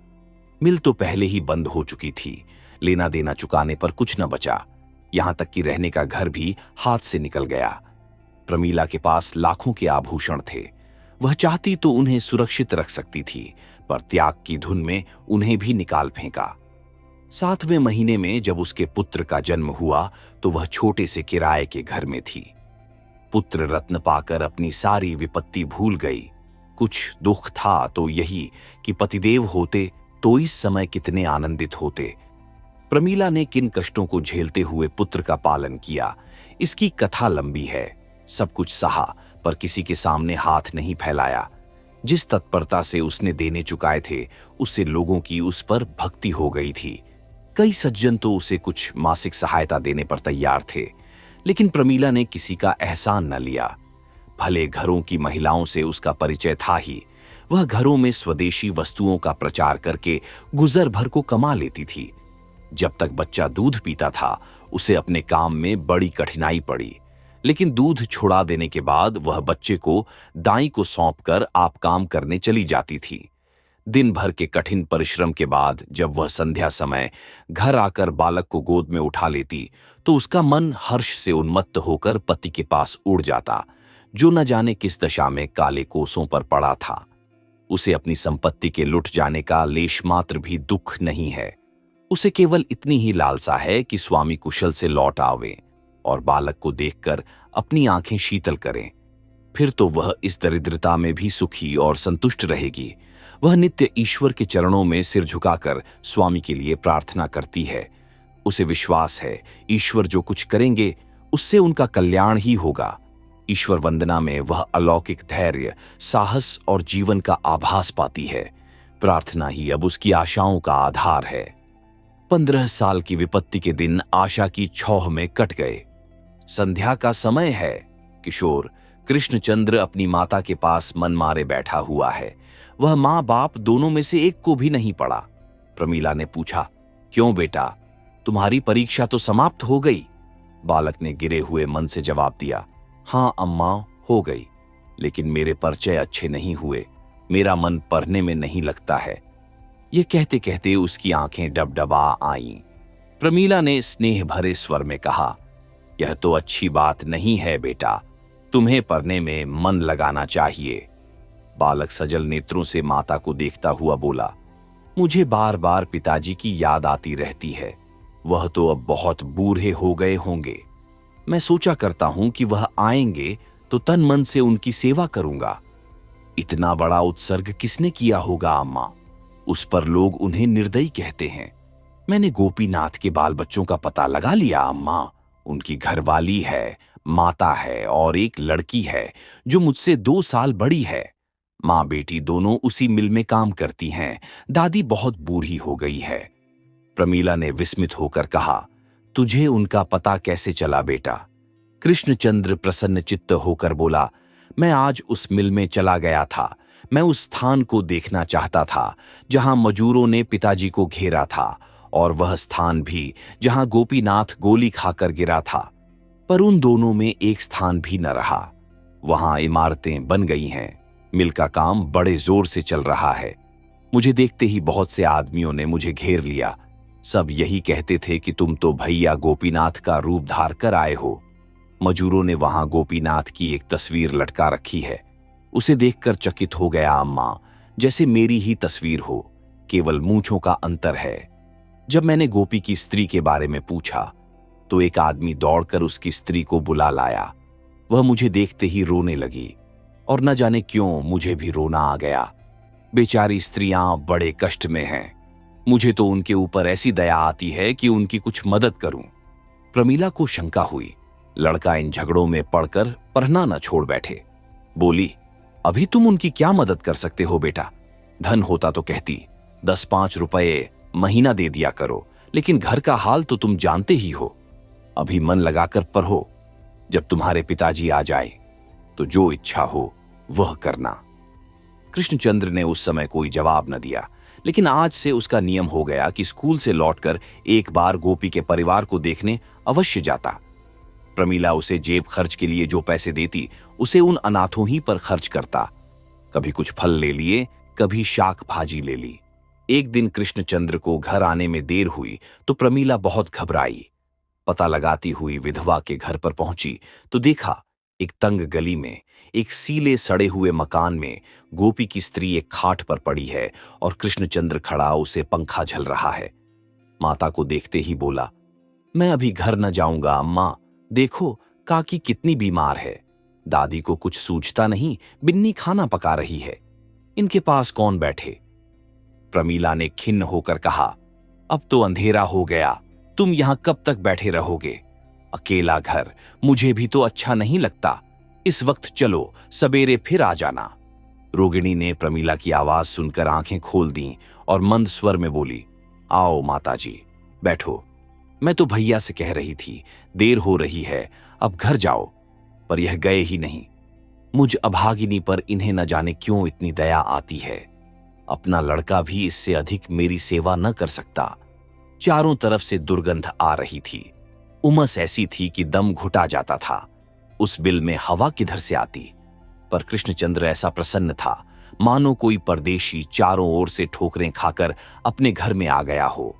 मिल तो पहले ही बंद हो चुकी थी, लेना देना चुकाने पर कुछ न बचा। यहां तक कि रहने का घर भी हाथ से निकल गया। प्रमीला के पास लाखों के आभूषण थे। वह चाहती तो उन्हें सुरक्षित रख सकती थी, पर त्याग की धुन में उन्हें भी निकाल फेंका। 7वें महीने में जब उसके पुत्र का जन्म हुआ तो वह छोटे से किराए के घर में थी। पुत्र रत्न पाकर अपनी सारी विपत्ति भूल गई। कुछ दुख था तो यही कि पतिदेव होते तो इस समय कितने आनंदित होते। प्रमीला ने किन कष्टों को झेलते हुए पुत्र का पालन किया, इसकी कथा लंबी है। सब कुछ सहा, पर किसी के सामने हाथ नहीं फैलाया। जिस तत्परता से उसने देने चुकाए थे, उससे लोगों की उस पर भक्ति हो गई थी। कई सज्जन तो उसे कुछ मासिक सहायता देने पर तैयार थे, लेकिन प्रमीला ने किसी का एहसान न लिया। भले घरों की महिलाओं से उसका परिचय था ही, वह घरों में स्वदेशी वस्तुओं का प्रचार करके गुजर भर को कमा लेती थी। जब तक बच्चा दूध पीता था, उसे अपने काम में बड़ी कठिनाई पड़ी, लेकिन दूध छुड़ा देने के बाद वह बच्चे को दाई को सौंपकर आप काम करने चली जाती थी। दिन भर के कठिन परिश्रम के बाद जब वह संध्या समय घर आकर बालक को गोद में उठा लेती तो उसका मन हर्ष से उन्मत्त होकर पति के पास उड़ जाता, जो न जाने किस दशा में काले कोसों पर पड़ा था। उसे अपनी संपत्ति के लुट जाने का लेश मात्र भी दुख नहीं है। उसे केवल इतनी ही लालसा है कि स्वामी कुशल से लौट आवे और बालक को देखकर अपनी आंखें शीतल करें। फिर तो वह इस दरिद्रता में भी सुखी और संतुष्ट रहेगी। वह नित्य ईश्वर के चरणों में सिर झुकाकर स्वामी के लिए प्रार्थना करती है। उसे विश्वास है ईश्वर जो कुछ करेंगे उससे उनका कल्याण ही होगा। ईश्वर वंदना में वह अलौकिक धैर्य, साहस और जीवन का आभास पाती है। प्रार्थना ही अब उसकी आशाओं का आधार है। 15 साल की विपत्ति के दिन आशा की छौह में कट गए। संध्या का समय है। किशोर कृष्णचंद्र अपनी माता के पास मन मारे बैठा हुआ है। वह मां बाप दोनों में से एक को भी नहीं पड़ा। प्रमीला ने पूछा, क्यों बेटा, तुम्हारी परीक्षा तो समाप्त हो गई? बालक ने गिरे हुए मन से जवाब दिया, हाँ अम्मा, हो गई, लेकिन मेरे परिचय अच्छे नहीं हुए। मेरा मन पढ़ने में नहीं लगता है। ये कहते कहते उसकी आंखें डबडबा आईं। प्रमीला ने स्नेह भरे स्वर में कहा, यह तो अच्छी बात नहीं है बेटा, तुम्हें पढ़ने में मन लगाना चाहिए। बालक सजल नेत्रों से माता को देखता हुआ बोला, मुझे बार बार पिताजी की याद आती रहती है। वह तो अब बहुत बूढ़े हो गए होंगे। मैं सोचा करता हूं कि वह आएंगे तो तन मन से उनकी सेवा करूंगा। इतना बड़ा उत्सर्ग किसने किया होगा अम्मा? उस पर लोग उन्हें निर्दयी कहते हैं। मैंने गोपीनाथ के बाल बच्चों का पता लगा लिया अम्मा। उनकी घरवाली है, माता है और एक लड़की है जो मुझसे 2 साल बड़ी है। माँ बेटी दोनों उसी मिल में काम करती हैं। दादी बहुत बूढ़ी हो गई है। प्रमीला ने विस्मित होकर कहा, तुझे उनका पता कैसे चला बेटा? कृष्णचंद्र प्रसन्न चित्त होकर बोला, मैं आज उस मिल में चला गया था। मैं उस स्थान को देखना चाहता था जहां मजूरों ने पिताजी को घेरा था, और वह स्थान भी जहां गोपीनाथ गोली खाकर गिरा था। पर उन दोनों में एक स्थान भी न रहा। वहां इमारतें बन गई हैं। मिल का काम बड़े जोर से चल रहा है। मुझे देखते ही बहुत से आदमियों ने मुझे घेर लिया। सब यही कहते थे कि तुम तो भैया गोपीनाथ का रूप धार कर आए हो। मजूरों ने वहां गोपीनाथ की एक तस्वीर लटका रखी है। उसे देखकर चकित हो गया अम्मा, जैसे मेरी ही तस्वीर हो, केवल मूंछों का अंतर है। जब मैंने गोपी की स्त्री के बारे में पूछा तो एक आदमी दौड़कर उसकी स्त्री को बुला लाया। वह मुझे देखते ही रोने लगी और न जाने क्यों मुझे भी रोना आ गया। बेचारी स्त्रियां बड़े कष्ट में हैं। मुझे तो उनके ऊपर ऐसी दया आती है कि उनकी कुछ मदद करूं। प्रमीला को शंका हुई। लड़का इन झगड़ों में पड़कर पढ़ना न छोड़ बैठे। बोली, अभी तुम उनकी क्या मदद कर सकते हो बेटा? धन होता तो कहती 10-5 रुपए महीना दे दिया करो, लेकिन घर का हाल तो तुम जानते ही हो। अभी मन लगाकर पढ़ो। जब तुम्हारे पिताजी आ जाए तो जो इच्छा हो वह करना। कृष्णचंद्र ने उस समय कोई जवाब न दिया, लेकिन आज से उसका नियम हो गया कि स्कूल से लौटकर एक बार गोपी के परिवार को देखने अवश्य जाता। प्रमीला उसे जेब खर्च के लिए जो पैसे देती उसे उन अनाथों ही पर खर्च करता। कभी कुछ फल ले लिए, कभी शाक भाजी ले ली। एक दिन कृष्णचंद्र को घर आने में देर हुई तो प्रमीला बहुत घबराई। पता लगाती हुई विधवा के घर पर पहुंची तो देखा एक तंग गली में, एक सीले सड़े हुए मकान में गोपी की स्त्री एक खाट पर पड़ी है और कृष्णचंद्र खड़ा उसे पंखा झल रहा है। माता को देखते ही बोला, मैं अभी घर न जाऊंगा अम्मा। देखो काकी कितनी बीमार है। दादी को कुछ सूझता नहीं, बिन्नी खाना पका रही है। इनके पास कौन बैठे? प्रमीला ने खिन्न होकर कहा, अब तो अंधेरा हो गया, तुम यहां कब तक बैठे रहोगे? अकेला घर मुझे भी तो अच्छा नहीं लगता। इस वक्त चलो, सवेरे फिर आ जाना। रोगिणी ने प्रमीला की आवाज सुनकर आंखें खोल दी और मंद स्वर में बोली, आओ माताजी, बैठो। मैं तो भैया से कह रही थी देर हो रही है, अब घर जाओ, पर यह गए ही नहीं। मुझ अभागिनी पर इन्हें न जाने क्यों इतनी दया आती है। अपना लड़का भी इससे अधिक मेरी सेवा न कर सकता। चारों तरफ से दुर्गंध आ रही थी। उमस ऐसी थी कि दम घुटा जाता था। उस बिल में हवा किधर से आती? पर कृष्णचंद्र ऐसा प्रसन्न था मानो कोई परदेशी चारों ओर से ठोकरें खाकर अपने घर में आ गया हो।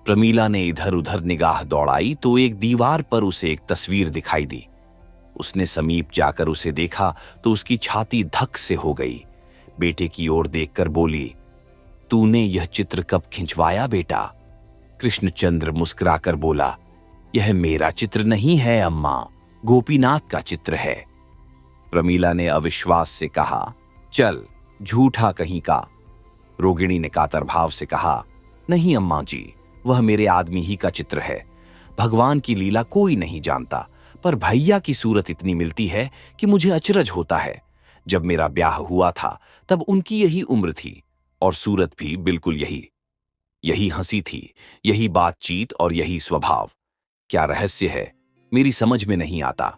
प्रमीला ने इधर उधर निगाह दौड़ाई तो एक दीवार पर उसे एक तस्वीर दिखाई दी। उसने समीप जाकर उसे देखा तो उसकी छाती धक से हो गई। बेटे की ओर देखकर बोली, तूने यह चित्र कब खिंचवाया बेटा? कृष्णचंद्र मुस्कुराकर बोला, यह मेरा चित्र नहीं है अम्मा, गोपीनाथ का चित्र है। प्रमीला ने अविश्वास से कहा, चल झूठा कहीं का। रोगिणी ने कातर भाव से कहा, नहीं अम्मा जी, वह मेरे आदमी ही का चित्र है। भगवान की लीला कोई नहीं जानता, पर भैया की सूरत इतनी मिलती है कि मुझे अचरज होता है। जब मेरा ब्याह हुआ था तब उनकी यही उम्र थी और सूरत भी बिल्कुल यही। यही हंसी थी, यही बातचीत और यही स्वभाव। क्या रहस्य है, मेरी समझ में नहीं आता।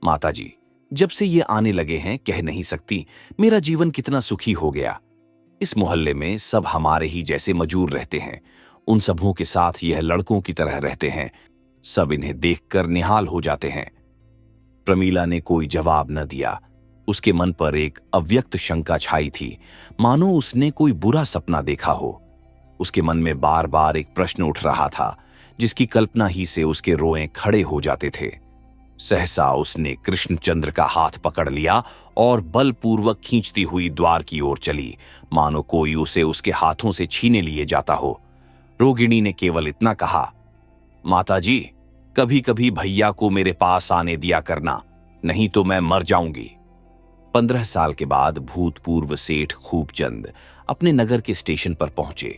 माताजी, जब से ये आने लगे हैं कह नहीं सकती मेरा जीवन कितना सुखी हो गया। इस मोहल्ले में सब हमारे ही जैसे मजूर रहते हैं। उन सबों के साथ यह लड़कों की तरह रहते हैं। सब इन्हें देखकर निहाल हो जाते हैं। प्रमीला ने कोई जवाब न दिया। उसके मन पर एक अव्यक्त शंका छाई थी, मानो उसने कोई बुरा सपना देखा हो। उसके मन में बार बार एक प्रश्न उठ रहा था, जिसकी कल्पना ही से उसके रोएं खड़े हो जाते थे। सहसा उसने कृष्णचंद्र का हाथ पकड़ लिया और बलपूर्वक खींचती हुई द्वार की ओर चली, मानो कोई उसे उसके हाथों से छीने लिए जाता हो। रोगिणी ने केवल इतना कहा, माताजी, कभी कभी भैया को मेरे पास आने दिया करना, नहीं तो मैं मर जाऊंगी। 15 साल के बाद भूतपूर्व सेठ खूबचंद अपने नगर के स्टेशन पर पहुंचे।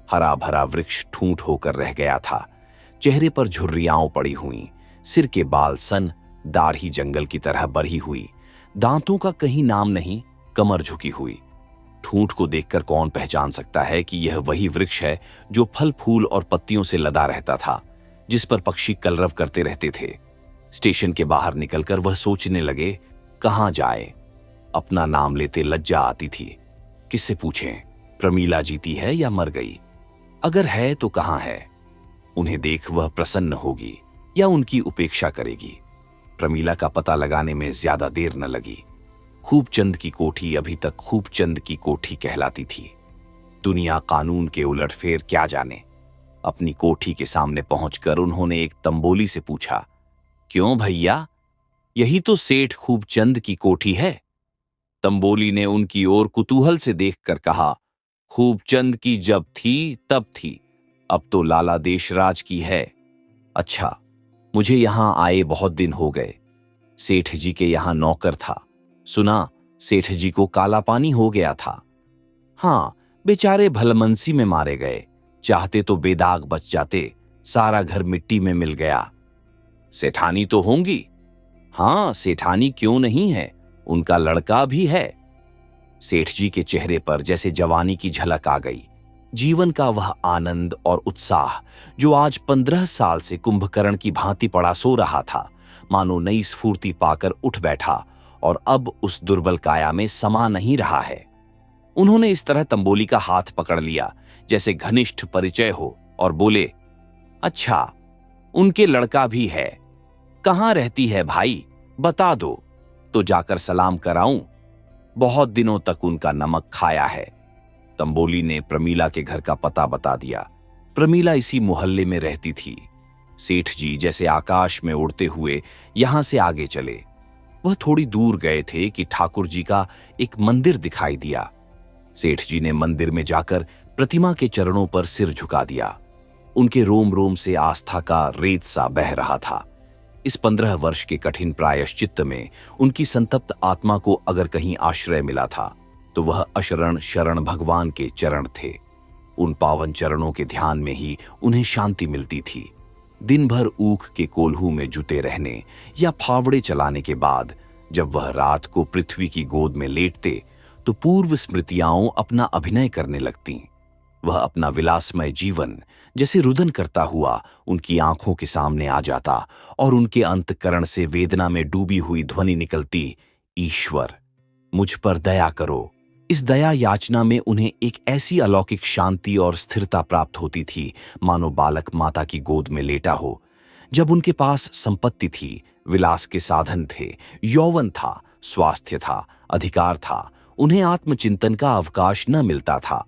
हरा भरा वृक्ष ठूंठ होकर रह गया था। चेहरे पर झुर्रियां पड़ी हुई, सिर के बाल सन, दाढ़ी जंगल की तरह बढ़ी हुई, दांतों का कहीं नाम नहीं, कमर झुकी हुई। ठूंठ को देखकर कौन पहचान सकता है कि यह वही वृक्ष है जो फल फूल और पत्तियों से लदा रहता था, जिस पर पक्षी कलरव करते रहते थे। स्टेशन के बाहर निकलकर वह सोचने लगे, कहां जाए। अपना नाम लेते लज्जा आती थी। किससे पूछें, प्रमीला जीती है या मर गई? अगर है तो कहां है? उन्हें देख वह प्रसन्न होगी या उनकी उपेक्षा करेगी? प्रमीला का पता लगाने में ज्यादा देर न लगी। खूबचंद की कोठी अभी तक खूबचंद की कोठी कहलाती थी। दुनिया कानून के उलटफेर क्या जाने। अपनी कोठी के सामने पहुंचकर उन्होंने एक तंबोली से पूछा, क्यों भैया, यही तो सेठ खूबचंद की कोठी है? तंबोली ने उनकी ओर कुतूहल से देखकर कहा, खूबचंद की जब थी तब थी, अब तो लाला देशराज की है। अच्छा, मुझे यहां आए बहुत दिन हो गए। सेठ जी के यहां नौकर था, सुना सेठ जी को काला पानी हो गया था। हाँ, बेचारे भलमनसी में मारे गए, चाहते तो बेदाग बच जाते, सारा घर मिट्टी में मिल गया। सेठानी तो होंगी? हाँ, सेठानी क्यों नहीं है, उनका लड़का भी है। सेठ जी के चेहरे पर जैसे जवानी की झलक आ गई। जीवन का वह आनंद और उत्साह जो आज 15 साल से कुंभकर्ण की भांति पड़ा सो रहा था, मानो नई स्फूर्ति पाकर उठ बैठा और अब उस दुर्बल काया में समा नहीं रहा है। उन्होंने इस तरह तंबोली का हाथ पकड़ लिया जैसे घनिष्ठ परिचय हो और बोले, अच्छा, उनके लड़का भी है। कहां रहती है भाई, बता दो तो जाकर सलाम कराऊं। बहुत दिनों तक उनका नमक खाया है। तंबोली ने प्रमीला के घर का पता बता दिया। प्रमीला इसी मोहल्ले में रहती थी। सेठ जी जैसे आकाश में उड़ते हुए यहां से आगे चले। वह थोड़ी दूर गए थे कि ठाकुर जी का एक मंदिर दिखाई दिया। सेठ जी ने मंदिर में जाकर प्रतिमा के चरणों पर सिर झुका दिया। उनके रोम रोम से आस्था का रेत सा बह रहा था। इस 15 वर्ष के कठिन प्रायश्चित्त में उनकी संतप्त आत्मा को अगर कहीं आश्रय मिला था तो वह अशरण शरण भगवान के चरण थे। उन पावन चरणों के ध्यान में ही उन्हें शांति मिलती थी। दिन भर ऊख के कोल्हू में जुटे रहने या फावड़े चलाने के बाद जब वह रात को पृथ्वी की गोद में लेटते तो पूर्व स्मृतियां अपना अभिनय करने लगतीं। वह अपना विलासमय जीवन जैसे रुदन करता हुआ उनकी आंखों के सामने आ जाता और उनके अंतकरण से वेदना में डूबी हुई ध्वनि निकलती, ईश्वर मुझ पर दया करो। इस दया याचना में उन्हें एक ऐसी अलौकिक शांति और स्थिरता प्राप्त होती थी, मानो बालक माता की गोद में लेटा हो। जब उनके पास संपत्ति थी, विलास के साधन थे, यौवन था, स्वास्थ्य था, अधिकार था, उन्हें आत्मचिंतन का अवकाश न मिलता था।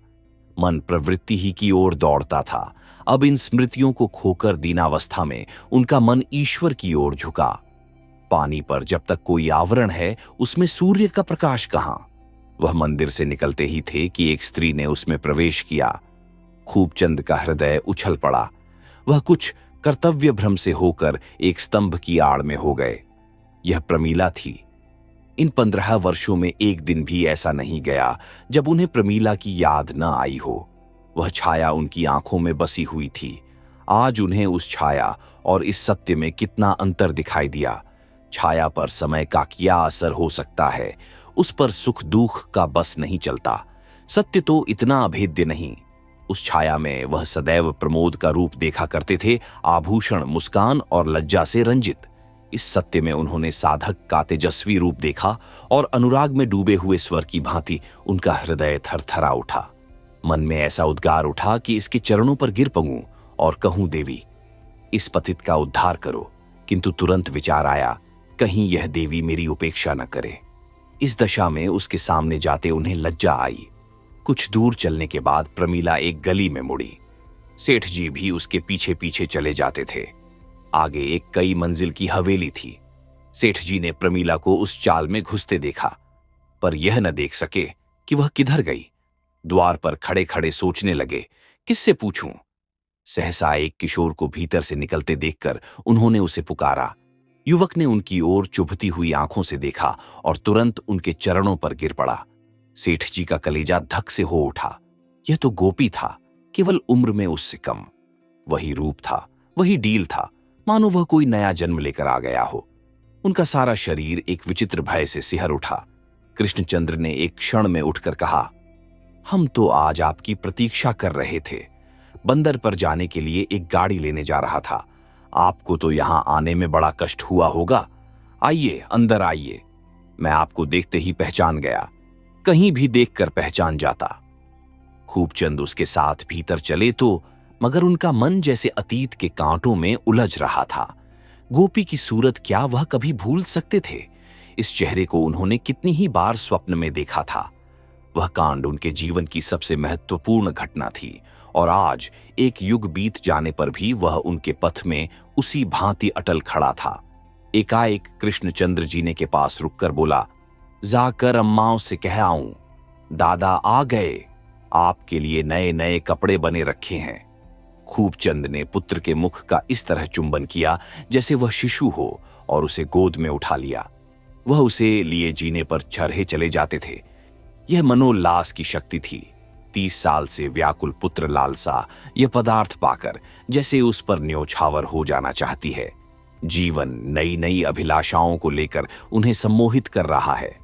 मन प्रवृत्ति ही की ओर दौड़ता था। अब इन स्मृतियों को खोकर दीनावस्था में उनका मन ईश्वर की ओर झुका। पानी पर जब तक कोई आवरण है, उसमें सूर्य का प्रकाश कहां? वह मंदिर से निकलते ही थे कि एक स्त्री ने उसमें प्रवेश किया। खूबचंद का हृदय उछल पड़ा। वह कुछ कर्तव्य भ्रम से होकर एक स्तंभ की आड़ में हो गए। यह प्रमीला थी। इन 15 वर्षों में एक दिन भी ऐसा नहीं गया जब उन्हें प्रमीला की याद न आई हो। वह छाया उनकी आंखों में बसी हुई थी। आज उन्हें उस छाया और इस सत्य में कितना अंतर दिखाई दिया। छाया पर समय का क्या असर हो सकता है, उस पर सुख दुख का बस नहीं चलता। सत्य तो इतना अभेद्य नहीं। उस छाया में वह सदैव प्रमोद का रूप देखा करते थे, आभूषण, मुस्कान और लज्जा से रंजित। इस सत्य में उन्होंने साधक का तेजस्वी रूप देखा और अनुराग में डूबे हुए स्वर की भांति उनका हृदय थरथरा उठा। मन में ऐसा उद्गार उठा कि इसके चरणों पर गिर पड़ूं और कहूं, देवी, इस पतित का उद्धार करो। किंतु तुरंत विचार आया, कहीं यह देवी मेरी उपेक्षा न करे। इस दशा में उसके सामने जाते उन्हें लज्जा आई। कुछ दूर चलने के बाद प्रमीला एक गली में मुड़ी। सेठ जी भी उसके पीछे पीछे चले जाते थे। आगे एक कई मंजिल की हवेली थी। सेठ जी ने प्रमीला को उस चाल में घुसते देखा, पर यह न देख सके कि वह किधर गई। द्वार पर खड़े खड़े सोचने लगे, किससे पूछूं? सहसा एक किशोर को भीतर से निकलते देखकर उन्होंने उसे पुकारा। युवक ने उनकी ओर चुभती हुई आंखों से देखा और तुरंत उनके चरणों पर गिर पड़ा। सेठ जी का कलेजा धक से हो उठा। यह तो गोपी था, केवल उम्र में उससे कम। वही रूप था, वही डील था, मानो वह कोई नया जन्म लेकर आ गया हो। उनका सारा शरीर एक विचित्र भय से सिहर उठा। कृष्णचंद्र ने एक क्षण में उठकर कहा, हम तो आज आपकी प्रतीक्षा कर रहे थे। बंदर पर जाने के लिए एक गाड़ी लेने जा रहा था। आपको तो यहां आने में बड़ा कष्ट हुआ होगा। आइए, अंदर आइए। मैं आपको देखते ही पहचान गया, कहीं भी देखकर पहचान जाता। खूबचंद उसके साथ भीतर चले तो मगर उनका मन जैसे अतीत के कांटों में उलझ रहा था। गोपी की सूरत क्या वह कभी भूल सकते थे? इस चेहरे को उन्होंने कितनी ही बार स्वप्न में देखा था। वह कांड उनके जीवन की सबसे महत्वपूर्ण घटना थी और आज एक युग बीत जाने पर भी वह उनके पथ में उसी भांति अटल खड़ा था। एकाएक कृष्णचंद्र जी ने के पास रुककर बोला, जाकर अम्माओं से कह आऊं, दादा आ गए, आपके लिए नए नए कपड़े बने रखे हैं। खूबचंद ने पुत्र के मुख का इस तरह चुंबन किया जैसे वह शिशु हो और उसे गोद में उठा लिया। वह उसे लिए जीने पर चरहे चले जाते थे। यह मनोल्लास की शक्ति थी। 30 साल से व्याकुल पुत्र लालसा यह पदार्थ पाकर जैसे उस पर न्योछावर हो जाना चाहती है। जीवन नई नई अभिलाषाओं को लेकर उन्हें सम्मोहित कर रहा है।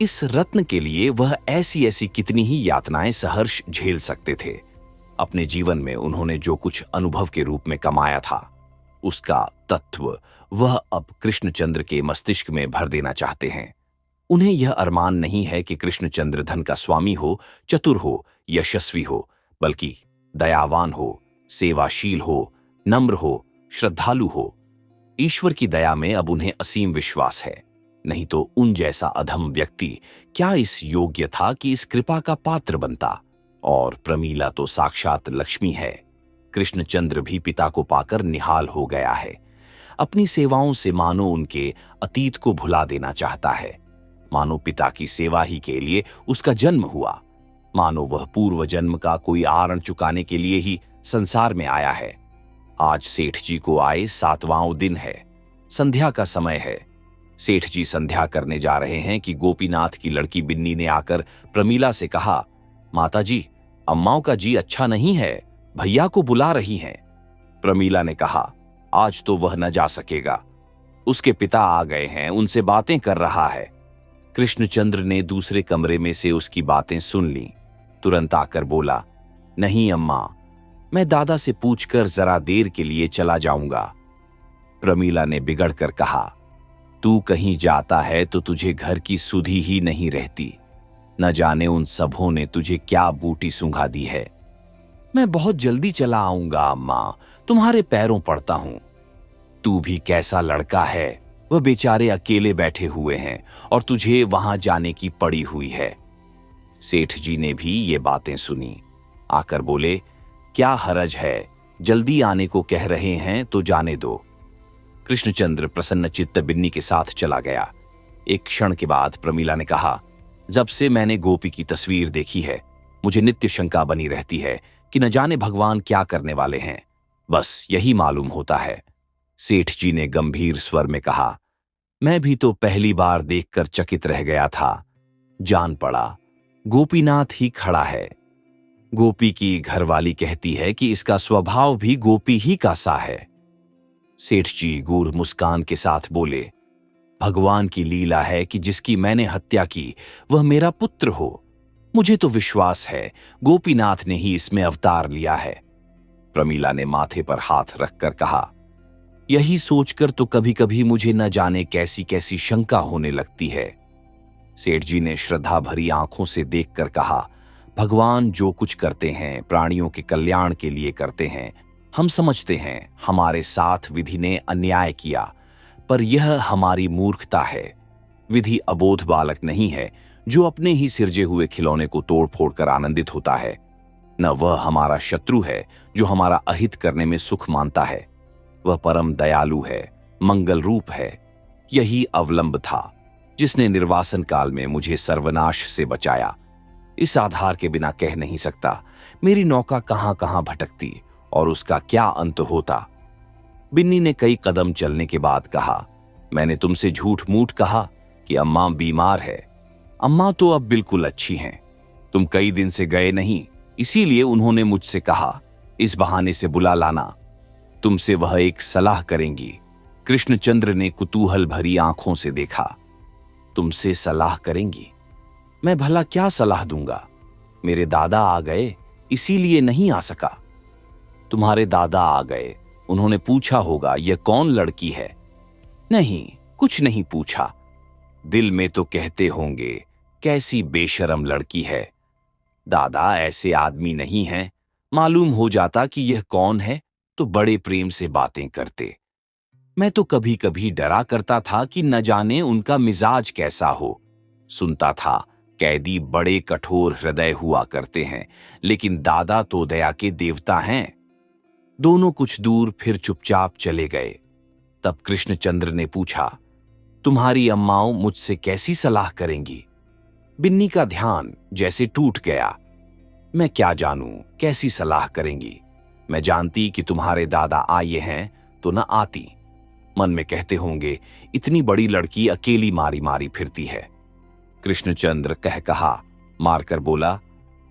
इस रत्न के लिए वह ऐसी ऐसी कितनी ही यातनाएं सहर्ष झेल सकते थे। अपने जीवन में उन्होंने जो कुछ अनुभव के रूप में कमाया था, उसका तत्व वह अब कृष्णचंद्र के मस्तिष्क में भर देना चाहते हैं। उन्हें यह अरमान नहीं है कि कृष्णचंद्र धन का स्वामी हो, चतुर हो, यशस्वी हो, बल्कि दयावान हो, सेवाशील हो, नम्र हो, श्रद्धालु हो। ईश्वर की दया में अब उन्हें असीम विश्वास है। नहीं तो उन जैसा अधम व्यक्ति क्या इस योग्य था कि इस कृपा का पात्र बनता? और प्रमीला तो साक्षात लक्ष्मी है। कृष्णचंद्र भी पिता को पाकर निहाल हो गया है। अपनी सेवाओं से मानो उनके अतीत को भुला देना चाहता है। मानो पिता की सेवा ही के लिए उसका जन्म हुआ। मानो वह पूर्व जन्म का कोई आरण चुकाने के लिए ही संसार में आया है। आज सेठ जी को आए 7वां दिन है। संध्या का समय है। सेठ जी संध्या करने जा रहे हैं कि गोपीनाथ की लड़की बिन्नी ने आकर प्रमीला से कहा, माता जी, अम्माओं का जी अच्छा नहीं है, भैया को बुला रही हैं। प्रमीला ने कहा, आज तो वह न जा सकेगा, उसके पिता आ गए हैं, उनसे बातें कर रहा है। कृष्णचंद्र ने दूसरे कमरे में से उसकी बातें सुन ली। तुरंत आकर बोला, नहीं अम्मा, मैं दादा से पूछकर जरा देर के लिए चला जाऊंगा। प्रमीला ने बिगड़कर कहा, तू कहीं जाता है तो तुझे घर की सुधि ही नहीं रहती। न जाने उन सबों ने तुझे क्या बूटी सूंघा दी है। मैं बहुत जल्दी चला आऊंगा अम्मा, तुम्हारे पैरों पड़ता हूं। तू भी कैसा लड़का है, वह बेचारे अकेले बैठे हुए हैं और तुझे वहां जाने की पड़ी हुई है। सेठ जी ने भी ये बातें सुनी। आकर बोले, क्या हरज है, जल्दी आने को कह रहे हैं तो जाने दो। कृष्णचंद्र प्रसन्नचित्त बिन्नी के साथ चला गया। एक क्षण के बाद प्रमीला ने कहा, जब से मैंने गोपी की तस्वीर देखी है, मुझे नित्य शंका बनी रहती है कि न जाने भगवान क्या करने वाले हैं। बस यही मालूम होता है। सेठ जी ने गंभीर स्वर में कहा, मैं भी तो पहली बार देखकर चकित रह गया था। जान पड़ा गोपीनाथ ही खड़ा है। गोपी की घरवाली कहती है कि इसका स्वभाव भी गोपी ही का सा है। सेठ जी गूढ़ मुस्कान के साथ बोले, भगवान की लीला है कि जिसकी मैंने हत्या की वह मेरा पुत्र हो। मुझे तो विश्वास है गोपीनाथ ने ही इसमें अवतार लिया है। प्रमीला ने माथे पर हाथ रखकर कहा, यही सोचकर तो कभी कभी मुझे न जाने कैसी कैसी शंका होने लगती है। सेठ जी ने श्रद्धा भरी आंखों से देखकर कहा, भगवान जो कुछ करते हैं प्राणियों के कल्याण के लिए करते हैं। हम समझते हैं हमारे साथ विधि ने अन्याय किया, पर यह हमारी मूर्खता है। विधि अबोध बालक नहीं है जो अपने ही सिरजे हुए खिलौने को तोड़ फोड़ कर आनंदित होता है। न वह हमारा शत्रु है जो हमारा अहित करने में सुख मानता है। वह परम दयालु है, मंगल रूप है। यही अवलंब था जिसने निर्वासन काल में मुझे सर्वनाश से बचाया। इस आधार के बिना कह नहीं सकता मेरी नौका कहां कहां भटकती और उसका क्या अंत होता। बिन्नी ने कई कदम चलने के बाद कहा, मैंने तुमसे झूठ मूठ कहा कि अम्मा बीमार है। अम्मा तो अब बिल्कुल अच्छी हैं। तुम कई दिन से गए नहीं, इसीलिए उन्होंने मुझसे कहा इस बहाने से बुला लाना। तुमसे वह एक सलाह करेंगी। कृष्णचंद्र ने कुतूहल भरी आंखों से देखा। तुमसे सलाह करेंगी? मैं भला क्या सलाह दूंगा? मेरे दादा आ गए इसीलिए नहीं आ सका। तुम्हारे दादा आ गए, उन्होंने पूछा होगा यह कौन लड़की है। नहीं, कुछ नहीं पूछा। दिल में तो कहते होंगे कैसी बेशरम लड़की है। दादा ऐसे आदमी नहीं हैं। मालूम हो जाता कि यह कौन है तो बड़े प्रेम से बातें करते। मैं तो कभी कभी डरा करता था कि न जाने उनका मिजाज कैसा हो। सुनता था कैदी बड़े कठोर हृदय हुआ करते हैं, लेकिन दादा तो दया के देवता हैं। दोनों कुछ दूर फिर चुपचाप चले गए। तब कृष्णचंद्र ने पूछा, तुम्हारी अम्माओं मुझसे कैसी सलाह करेंगी? बिन्नी का ध्यान जैसे टूट गया। मैं क्या जानूं कैसी सलाह करेंगी। मैं जानती कि तुम्हारे दादा आए हैं तो न आती। मन में कहते होंगे इतनी बड़ी लड़की अकेली मारी मारी फिरती है। कृष्णचंद्र कहा मारकर बोला,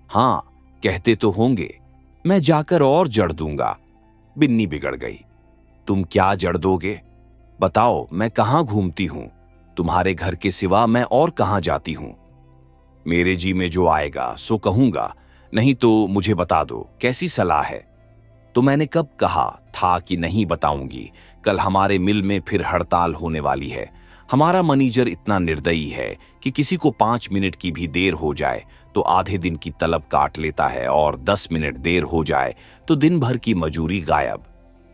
हां कहते तो होंगे, मैं जाकर और जड़ दूंगा। बिन्नी बिगड़ गई। तुम क्या जड़ दोगे? बताओ, मैं कहां घूमती हूं? तुम्हारे घर के सिवा मैं और कहां जाती हूं? मेरे जी में जो आएगा सो कहूंगा, नहीं तो मुझे बता दो कैसी सलाह है। तो मैंने कब कहा था कि नहीं बताऊंगी। कल हमारे मिल में फिर हड़ताल होने वाली है। हमारा मैनेजर इतना निर्दयी है कि किसी को 5 मिनट की भी देर हो जाए तो आधे दिन की तलब काट लेता है, और 10 मिनट देर हो जाए तो दिन भर की मजूरी गायब।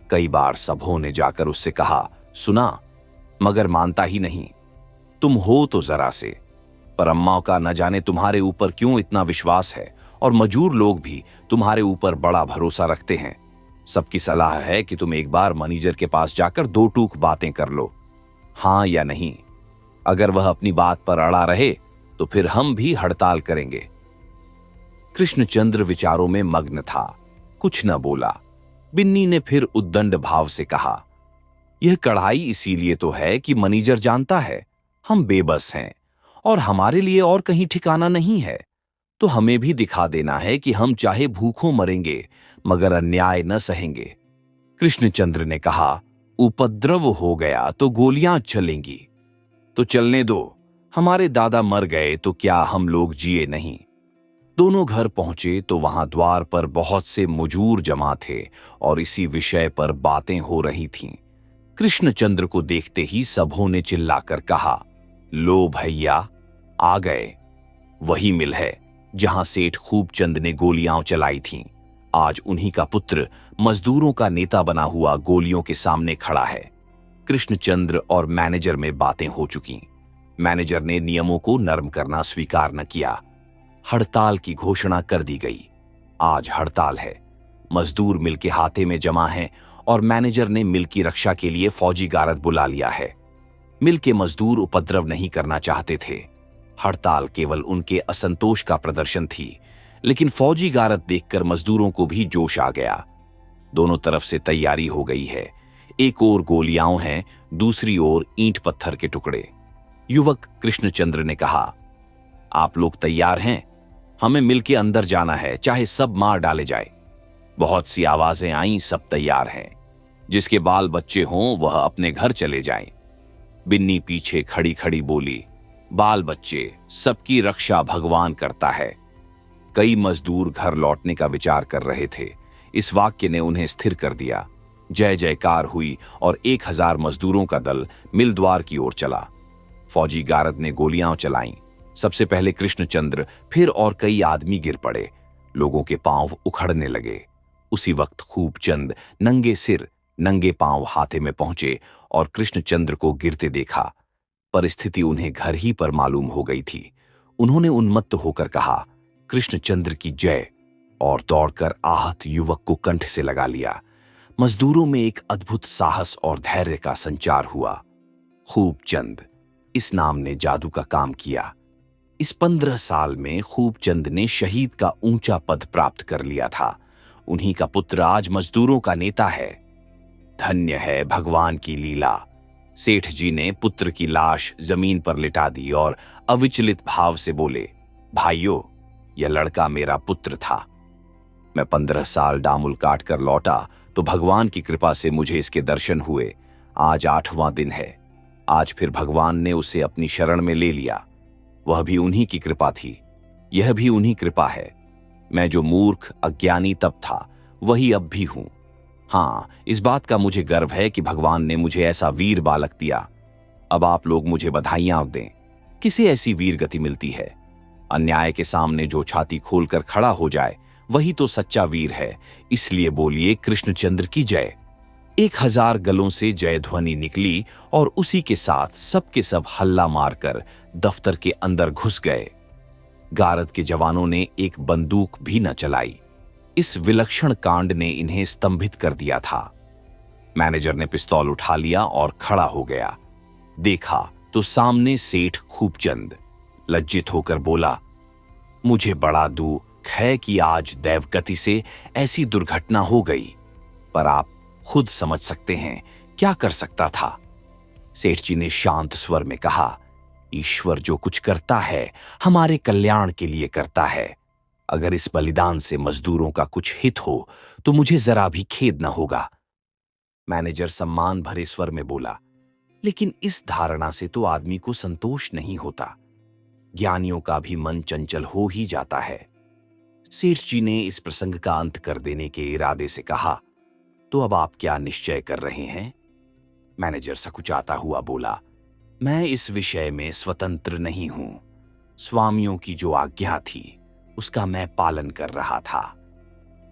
कई बार सबों ने जाकर उससे कहा, सुना, मगर मानता ही नहीं। तुम हो तो जरा से, पर अम्मा का न जाने तुम्हारे ऊपर क्यों इतना विश्वास है, और मजूर लोग भी तुम्हारे ऊपर बड़ा भरोसा रखते हैं। सबकी सलाह है कि तुम एक बार मैनेजर के पास जाकर 2 टूक बातें कर लो, हां या नहीं। अगर वह अपनी बात पर अड़ा रहे तो फिर हम भी हड़ताल करेंगे। कृष्णचंद्र विचारों में मग्न था, कुछ न बोला। बिन्नी ने फिर उद्दंड भाव से कहा, यह कढ़ाई इसीलिए तो है कि मैनेजर जानता है हम बेबस हैं और हमारे लिए और कहीं ठिकाना नहीं है, तो हमें भी दिखा देना है कि हम चाहे भूखों मरेंगे मगर अन्याय न सहेंगे। कृष्णचंद्र ने कहा, उपद्रव हो गया तो गोलियां चलेंगी। तो चलने दो, हमारे दादा मर गए तो क्या हम लोग जिए नहीं। दोनों घर पहुंचे तो वहां द्वार पर बहुत से मजूर जमा थे और इसी विषय पर बातें हो रही थीं। कृष्णचंद्र को देखते ही सबों ने चिल्लाकर कहा, लो भैया, आ गए। वही मिल है जहां सेठ खूबचंद ने गोलियां चलाई थीं। आज उन्हीं का पुत्र मजदूरों का नेता बना हुआ गोलियों के सामने खड़ा है। कृष्णचंद्र और मैनेजर में बातें हो चुकी। मैनेजर ने नियमों को नरम करना स्वीकार न किया। हड़ताल की घोषणा कर दी गई। आज हड़ताल है। मजदूर मिल के हाथे में जमा हैं और मैनेजर ने मिल की रक्षा के लिए फौजी गारद बुला लिया है। मिल के मजदूर उपद्रव नहीं करना चाहते थे। हड़ताल केवल उनके असंतोष का प्रदर्शन थी, लेकिन फौजी गारद देखकर मजदूरों को भी जोश आ गया। दोनों तरफ से तैयारी हो गई है। एक ओर गोलियां हैं, दूसरी ओर ईंट पत्थर के टुकड़े। युवक कृष्णचंद्र ने कहा, आप लोग तैयार हैं? हमें मिल के अंदर जाना है, चाहे सब मार डाले जाए। बहुत सी आवाजें आईं, सब तैयार हैं। जिसके बाल बच्चे हों वह अपने घर चले जाएं। बिन्नी पीछे खड़ी खड़ी बोली, बाल बच्चे, सबकी रक्षा भगवान करता है। कई मजदूर घर लौटने का विचार कर रहे थे। इस वाक्य ने उन्हें स्थिर कर दिया। जय जयकार हुई और 1000 मजदूरों का दल मिल द्वार की ओर चला। फौजी गारद ने गोलियां चलाईं। सबसे पहले कृष्णचंद्र, फिर और कई आदमी गिर पड़े। लोगों के पांव उखड़ने लगे। उसी वक्त खूबचंद नंगे सिर, नंगे पांव हाथे में पहुंचे और कृष्णचंद्र को गिरते देखा। परिस्थिति उन्हें घर ही पर मालूम हो गई थी। उन्होंने उन्मत्त होकर कहा, कृष्णचंद्र की जय, और दौड़कर आहत युवक को कंठ से लगा लिया। मजदूरों में एक अद्भुत साहस और धैर्य का संचार हुआ। खूबचंद, इस नाम ने जादू का काम किया। इस 15 साल में खूबचंद ने शहीद का ऊंचा पद प्राप्त कर लिया था। उन्हीं का पुत्र आज मजदूरों का नेता है। धन्य है भगवान की लीला। सेठ जी ने पुत्र की लाश जमीन पर लिटा दी और अविचलित भाव से बोले, भाइयों, यह लड़का मेरा पुत्र था। मैं 15 साल डामुल काट कर लौटा तो भगवान की कृपा से मुझे इसके दर्शन हुए। आज 8वां दिन है। आज फिर भगवान ने उसे अपनी शरण में ले लिया। वह भी उन्हीं की कृपा थी। यह भी उन्हीं कृपा है। मैं जो मूर्ख अज्ञानी तब था, वही अब भी हूं। हाँ, इस बात का मुझे गर्व है कि भगवान ने मुझे ऐसा वीर बालक दिया। अब आप लोग मुझे बधाइयां दें। किसे ऐसी वीर गति मिलती है? अन्याय के सामने जो छाती खोलकर खड़ा हो जाए, वही तो सच्चा वीर है। इसलिए बोलिए कृष्णचंद्र की जय। 1000 गलों से जय ध्वनि निकली और उसी के साथ सबके सब हल्ला मारकर दफ्तर के अंदर घुस गए। गारद के जवानों ने एक बंदूक भी न चलाई। इस विलक्षण कांड ने इन्हें स्तंभित कर दिया था। मैनेजर ने पिस्तौल उठा लिया और खड़ा हो गया। देखा तो सामने सेठ खूबचंद। लज्जित होकर बोला, मुझे बड़ा दुख है कि आज दैवगति से ऐसी दुर्घटना हो गई, पर आप खुद समझ सकते हैं क्या कर सकता था। सेठ जी ने शांत स्वर में कहा, ईश्वर जो कुछ करता है हमारे कल्याण के लिए करता है। अगर इस बलिदान से मजदूरों का कुछ हित हो तो मुझे जरा भी खेद न होगा। मैनेजर सम्मान भरे स्वर में बोला, लेकिन इस धारणा से तो आदमी को संतोष नहीं होता। ज्ञानियों का भी मन चंचल हो ही जाता है। सेठ जी ने इस प्रसंग का अंत कर देने के इरादे से कहा, तो अब आप क्या निश्चय कर रहे हैं? मैनेजर सकुचाता हुआ बोला, मैं इस विषय में स्वतंत्र नहीं हूं। स्वामियों की जो आज्ञा थी उसका मैं पालन कर रहा था।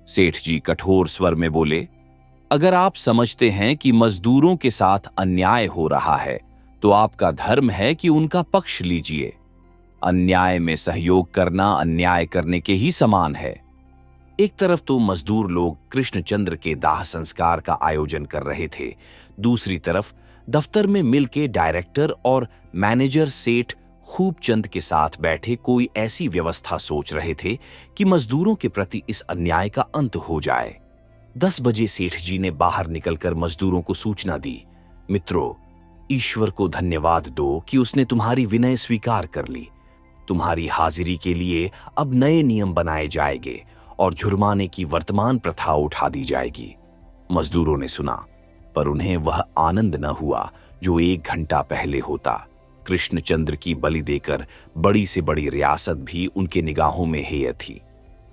सेठ जी कठोर स्वर में बोले, अगर आप समझते हैं कि मजदूरों के साथ अन्याय हो रहा है तो आपका धर्म है कि उनका पक्ष लीजिए। अन्याय में सहयोग करना अन्याय करने के ही समान है। एक तरफ तो मजदूर लोग कृष्णचंद्र के दाह संस्कार का आयोजन कर रहे थे, दूसरी तरफ दफ्तर में मिल के डायरेक्टर और मैनेजर सेठ खूबचंद के साथ बैठे कोई ऐसी व्यवस्था सोच रहे थे कि मजदूरों के प्रति इस अन्याय का अंत हो जाए। 10 बजे सेठ जी ने बाहर निकलकर मजदूरों को सूचना दी, मित्रों, ईश्वर को धन्यवाद दो कि उसने तुम्हारी विनय स्वीकार कर ली। तुम्हारी हाजिरी के लिए अब नए नियम बनाए जाएंगे और जुर्माने की वर्तमान प्रथा उठा दी जाएगी। मजदूरों ने सुना, पर उन्हें वह आनंद न हुआ जो 1 घंटा पहले होता। कृष्णचंद्र की बलि देकर बड़ी से बड़ी रियासत भी उनके निगाहों में हेय थी।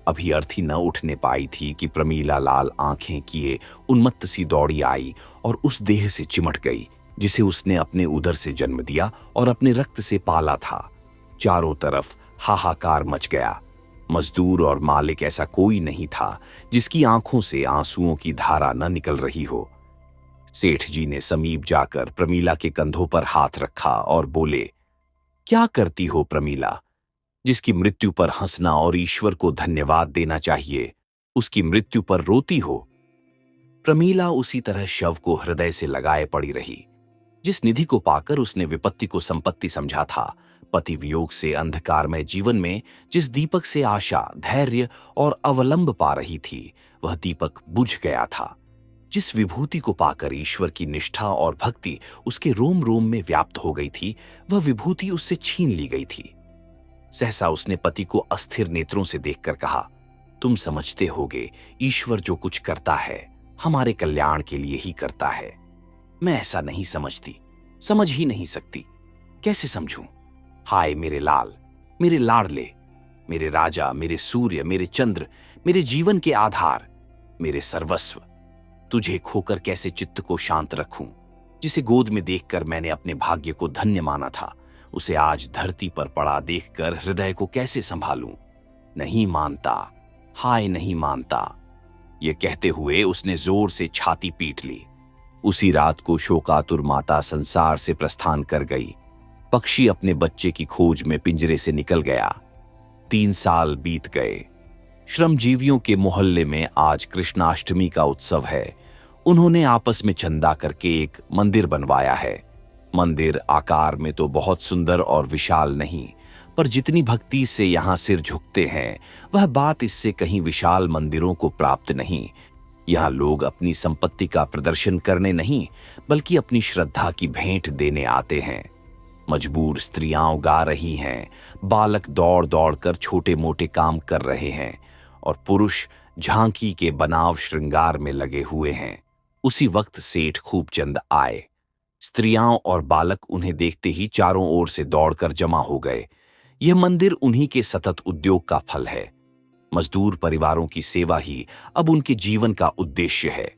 अभी अर्थी न उठने पाई थी कि प्रमीला लाल आंखें किए उन्मत्त सी दौड़ी आई और उस देह से चिमट गई जिसे उसने अपने उदर से जन्म दिया और अपने रक्त से पाला था। चारों तरफ हाहाकार मच गया। मजदूर और मालिक ऐसा कोई नहीं था जिसकी आंखों से आंसुओं की धारा न निकल रही हो। सेठ जी ने समीप जाकर प्रमीला के कंधों पर हाथ रखा और बोले, क्या करती हो प्रमीला? जिसकी मृत्यु पर हंसना और ईश्वर को धन्यवाद देना चाहिए, उसकी मृत्यु पर रोती हो। प्रमीला उसी तरह शव को हृदय से लगाए पड़ी रही। जिस निधि को पाकर उसने विपत्ति को संपत्ति समझा था, पति वियोग से अंधकारमय जीवन में जिस दीपक से आशा, धैर्य और अवलंब पा रही थी, वह दीपक बुझ गया था। जिस विभूति को पाकर ईश्वर की निष्ठा और भक्ति उसके रोम रोम में व्याप्त हो गई थी, वह विभूति उससे छीन ली गई थी। सहसा उसने पति को अस्थिर नेत्रों से देखकर कहा, तुम समझते होगे, ईश्वर जो कुछ करता है हमारे कल्याण के लिए ही करता है। मैं ऐसा नहीं समझती, समझ ही नहीं सकती। कैसे समझूं? हाय मेरे लाल, मेरे लाडले, मेरे राजा, मेरे सूर्य, मेरे चंद्र, मेरे जीवन के आधार, मेरे सर्वस्व। तुझे खोकर कैसे चित्त को शांत रखूं? जिसे गोद में देखकर मैंने अपने भाग्य को धन्य माना था, उसे आज धरती पर पड़ा देखकर हृदय को कैसे संभालूं? नहीं मानता, हाय नहीं मानता। ये कहते हुए उसने जोर से छाती पीट ली। उसी रात को शोकातुर माता संसार से प्रस्थान कर गई। पक्षी अपने बच्चे की खोज में पिंजरे से निकल गया। 3 साल बीत गए। श्रमजीवियों के मोहल्ले में आज कृष्णाष्टमी का उत्सव है। उन्होंने आपस में चंदा करके एक मंदिर बनवाया है। मंदिर आकार में तो बहुत सुंदर और विशाल नहीं, पर जितनी भक्ति से यहाँ सिर झुकते हैं, वह बात इससे कहीं विशाल मंदिरों को प्राप्त नहीं। यहाँ लोग अपनी संपत्ति का प्रदर्शन करने नहीं, बल्कि अपनी श्रद्धा की भेंट देने आते हैं। मजबूर स्त्रियां गा रही हैं, बालक दौड़ दौड़ कर छोटे मोटे काम कर रहे हैं और पुरुष झांकी के बनाव श्रृंगार में लगे हुए हैं। उसी वक्त सेठ खूबचंद आए। स्त्रियां और बालक उन्हें देखते ही चारों ओर से दौड़कर जमा हो गए। यह मंदिर उन्हीं के सतत उद्योग का फल है। मजदूर परिवारों की सेवा ही अब उनके जीवन का उद्देश्य है।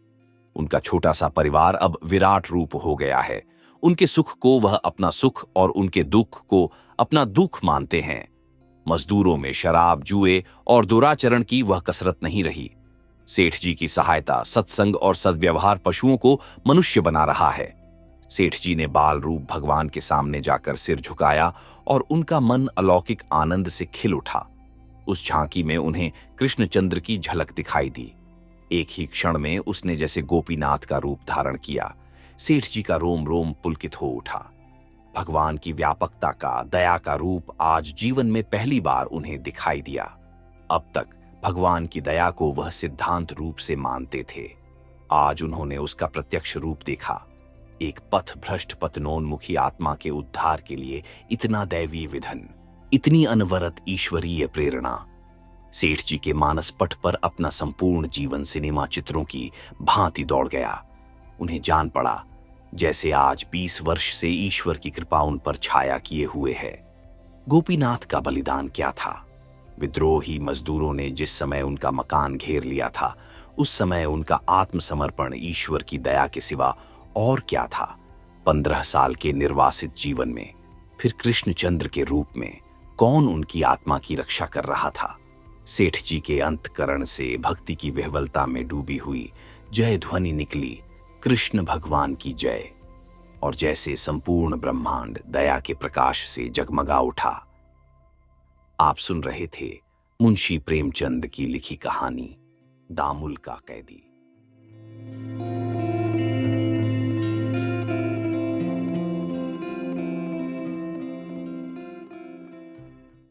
उनका छोटा सा परिवार अब विराट रूप हो गया है। उनके सुख को वह अपना सुख और उनके दुख को अपना दुख मानते हैं। मजदूरों में शराब, जुए और दुराचरण की वह कसरत नहीं रही। सेठ जी की सहायता, सत्संग और सद्व्यवहार पशुओं को मनुष्य बना रहा है। सेठ जी ने बाल रूप भगवान के सामने जाकर सिर झुकाया और उनका मन अलौकिक आनंद से खिल उठा। उस झांकी में उन्हें कृष्णचंद्र की झलक दिखाई दी। एक ही क्षण में उसने जैसे गोपीनाथ का रूप धारण किया। सेठ जी का रोम रोम पुलकित हो उठा। भगवान की व्यापकता का, दया का रूप आज जीवन में पहली बार उन्हें दिखाई दिया। अब तक भगवान की दया को वह सिद्धांत रूप से मानते थे। आज उन्होंने उसका प्रत्यक्ष रूप देखा। एक पथ भ्रष्ट पतनोन्मुखी आत्मा के उद्धार के लिए इतना दैवीय विधन, इतनी अनवरत ईश्वरीय प्रेरणा। सेठ जी के मानस पट पर अपना संपूर्ण जीवन सिनेमा चित्रों की भांति दौड़ गया। उन्हें जान पड़ा जैसे आज 20 वर्ष से ईश्वर की कृपा उन पर छाया किए हुए है। गोपीनाथ का बलिदान क्या था? विद्रोही मजदूरों ने जिस समय उनका मकान घेर लिया था, उस समय उनका आत्मसमर्पण ईश्वर की दया के सिवा और क्या था? 15 साल के निर्वासित जीवन में फिर कृष्णचंद्र के रूप में कौन उनकी आत्मा की रक्षा कर रहा था? सेठ जी के अंतकरण से भक्ति की विह्वलता में डूबी हुई जय ध्वनि निकली, कृष्ण भगवान की जय। और जैसे संपूर्ण ब्रह्मांड दया के प्रकाश से जगमगा उठा। आप सुन रहे थे मुंशी प्रेमचंद की लिखी कहानी दामुल का कैदी।